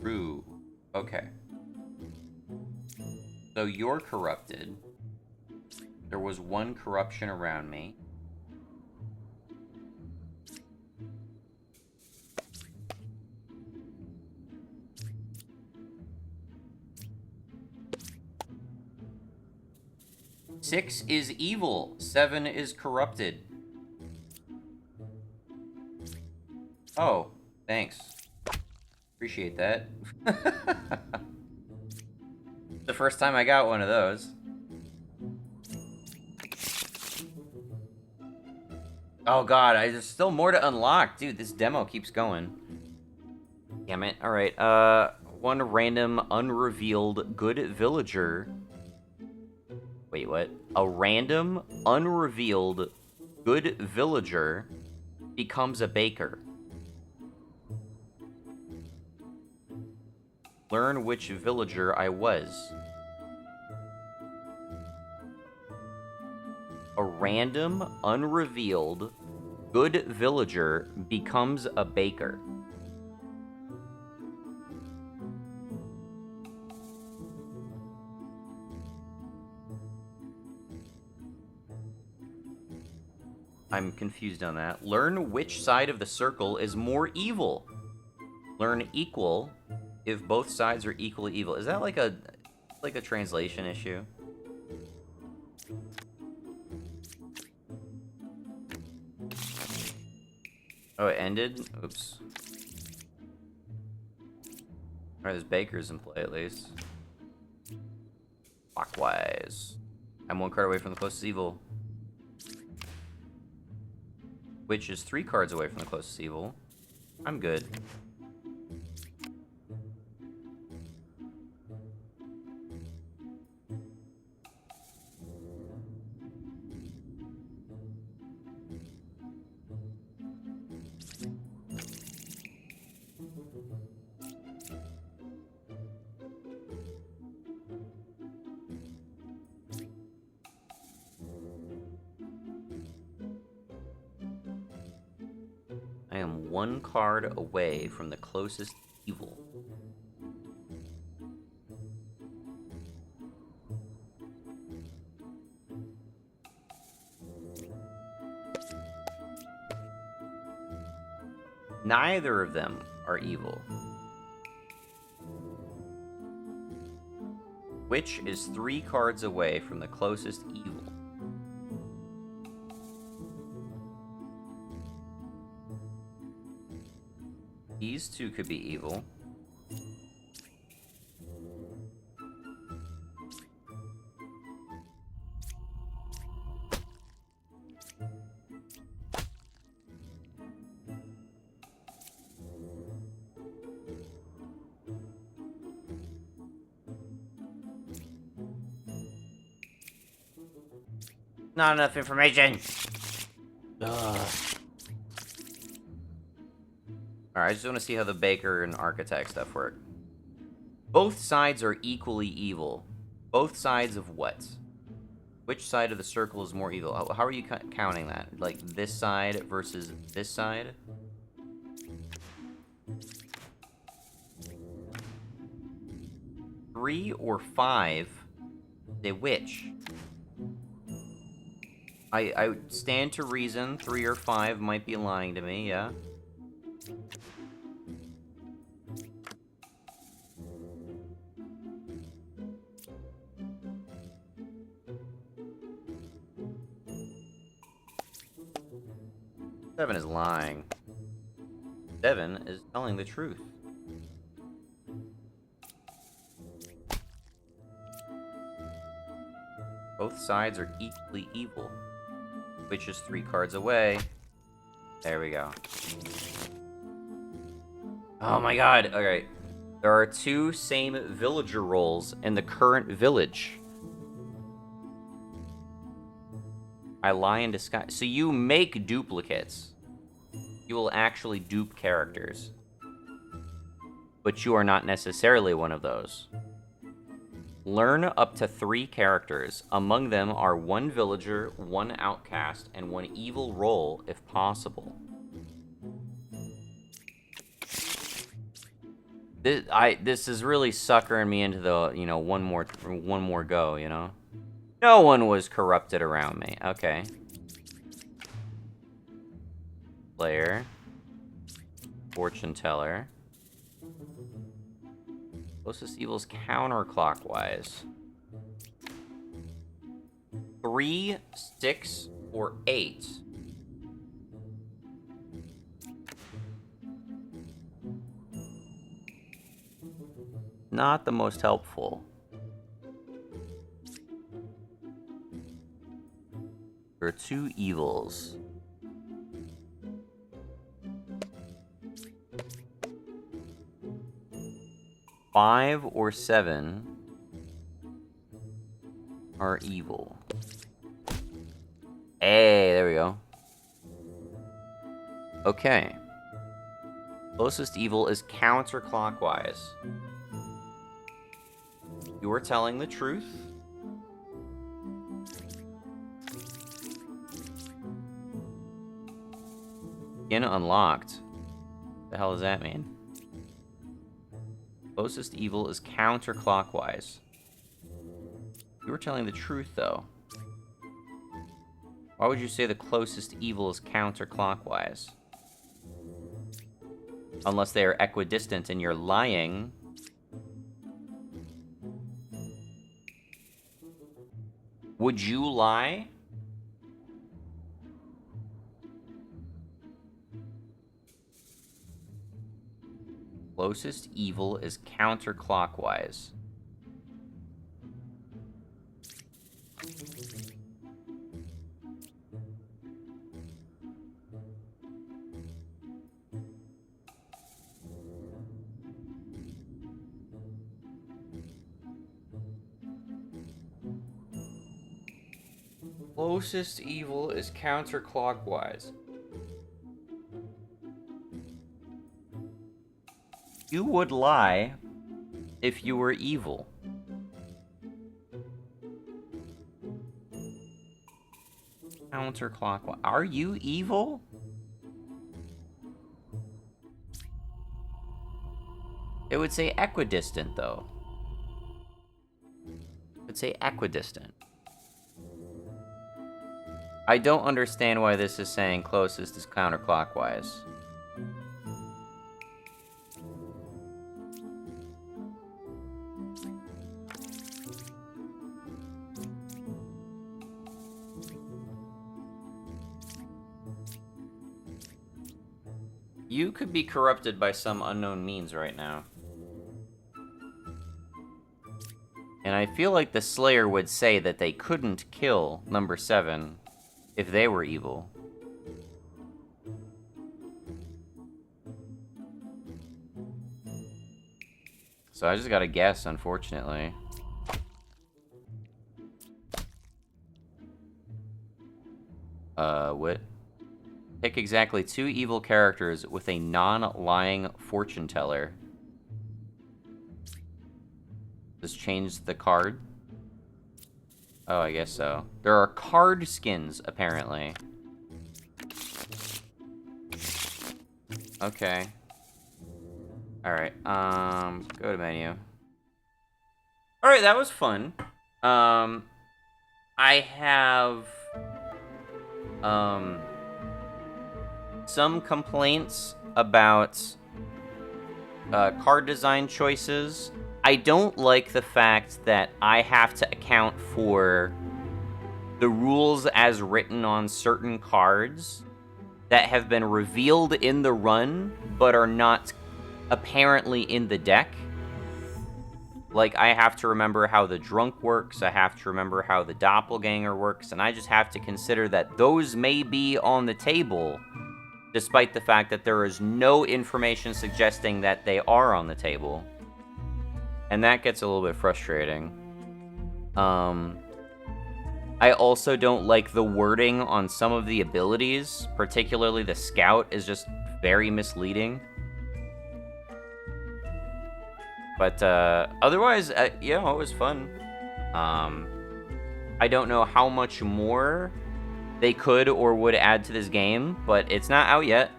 True. Okay. So you're corrupted. There was 1 corruption around me. Six is evil. 7 is corrupted. Oh, thanks. Appreciate that. The first time I got one of those. Oh god, there's still more to unlock. Dude, this demo keeps going. Damn it. Alright, 1 random unrevealed good villager. Wait, what? A random unrevealed good villager becomes a baker. Learn which villager I was. A random, unrevealed, good villager becomes a baker. I'm confused on that. Learn which side of the circle is more evil. Learn equal if both sides are equally evil. Is that like a translation issue? Oh, it ended? Oops. Alright, there's bakers in play at least. Clockwise. I'm 1 card away from the closest evil. Which is 3 cards away from the closest evil. I'm good. I am 1 card away from the closest evil. Neither of them are evil. Which is 3 cards away from the closest evil. These 2 could be evil. Not enough information. Ugh. Alright, I just want to see how the baker and architect stuff work. Both sides are equally evil. Both sides of what? Which side of the circle is more evil? How are you counting that? Like this side versus this side? Three or 5 The witch. I stand to reason 3 or 5 might be lying to me, yeah? Seven is lying. 7 is telling the truth. Both sides are equally evil. Which is 3 cards away. There we go. Oh my god, alright. There are 2 same villager roles in the current village. I lie in disguise. So you make duplicates. You will actually dupe characters. But you are not necessarily one of those. Learn up to 3 characters. Among them are 1 villager, 1 outcast, and 1 evil role if possible. This is really suckering me into the, you know, one more go, you know? No one was corrupted around me. Okay. Player. Fortune teller. Closest evil's counterclockwise. 3, 6, or 8. Not the most helpful. There are 2 evils. Five or 7 are evil. Hey, there we go. Okay. Closest evil is counterclockwise. You are telling the truth. Skin unlocked. What the hell does that mean? Closest evil is counterclockwise. You were telling the truth, though. Why would you say the closest evil is counterclockwise? Unless they are equidistant and you're lying. Would you lie? Closest evil is counterclockwise. Closest evil is counterclockwise. You would lie if you were evil. Counterclockwise. Are you evil? It would say equidistant, though. It would say equidistant. I don't understand why this is saying closest is counterclockwise. You could be corrupted by some unknown means right now. And I feel like the Slayer would say that they couldn't kill number 7 if they were evil. So I just gotta guess, unfortunately. What? Pick exactly 2 evil characters with a non-lying fortune teller. Just change the card? Oh, I guess so. There are card skins, apparently. Okay. Alright, go to menu. Alright, that was fun. I have some complaints about card design choices. I don't like the fact that I have to account for the rules as written on certain cards that have been revealed in the run, but are not apparently in the deck. Like, I have to remember how the drunk works, I have to remember how the doppelganger works, and I just have to consider that those may be on the table, despite the fact that there is no information suggesting that they are on the table. And that gets a little bit frustrating. I also don't like the wording on some of the abilities, particularly the scout is just very misleading. But otherwise, it was fun. I don't know how much more they could or would add to this game, but it's not out yet.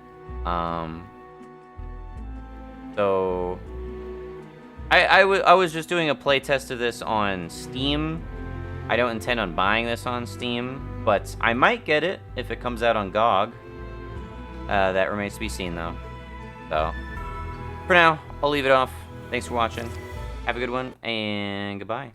So I was just doing a playtest of this on Steam. I don't intend on buying this on Steam, but I might get it if it comes out on GOG. That remains to be seen, though. So for now, I'll leave it off. Thanks for watching. Have a good one, and goodbye.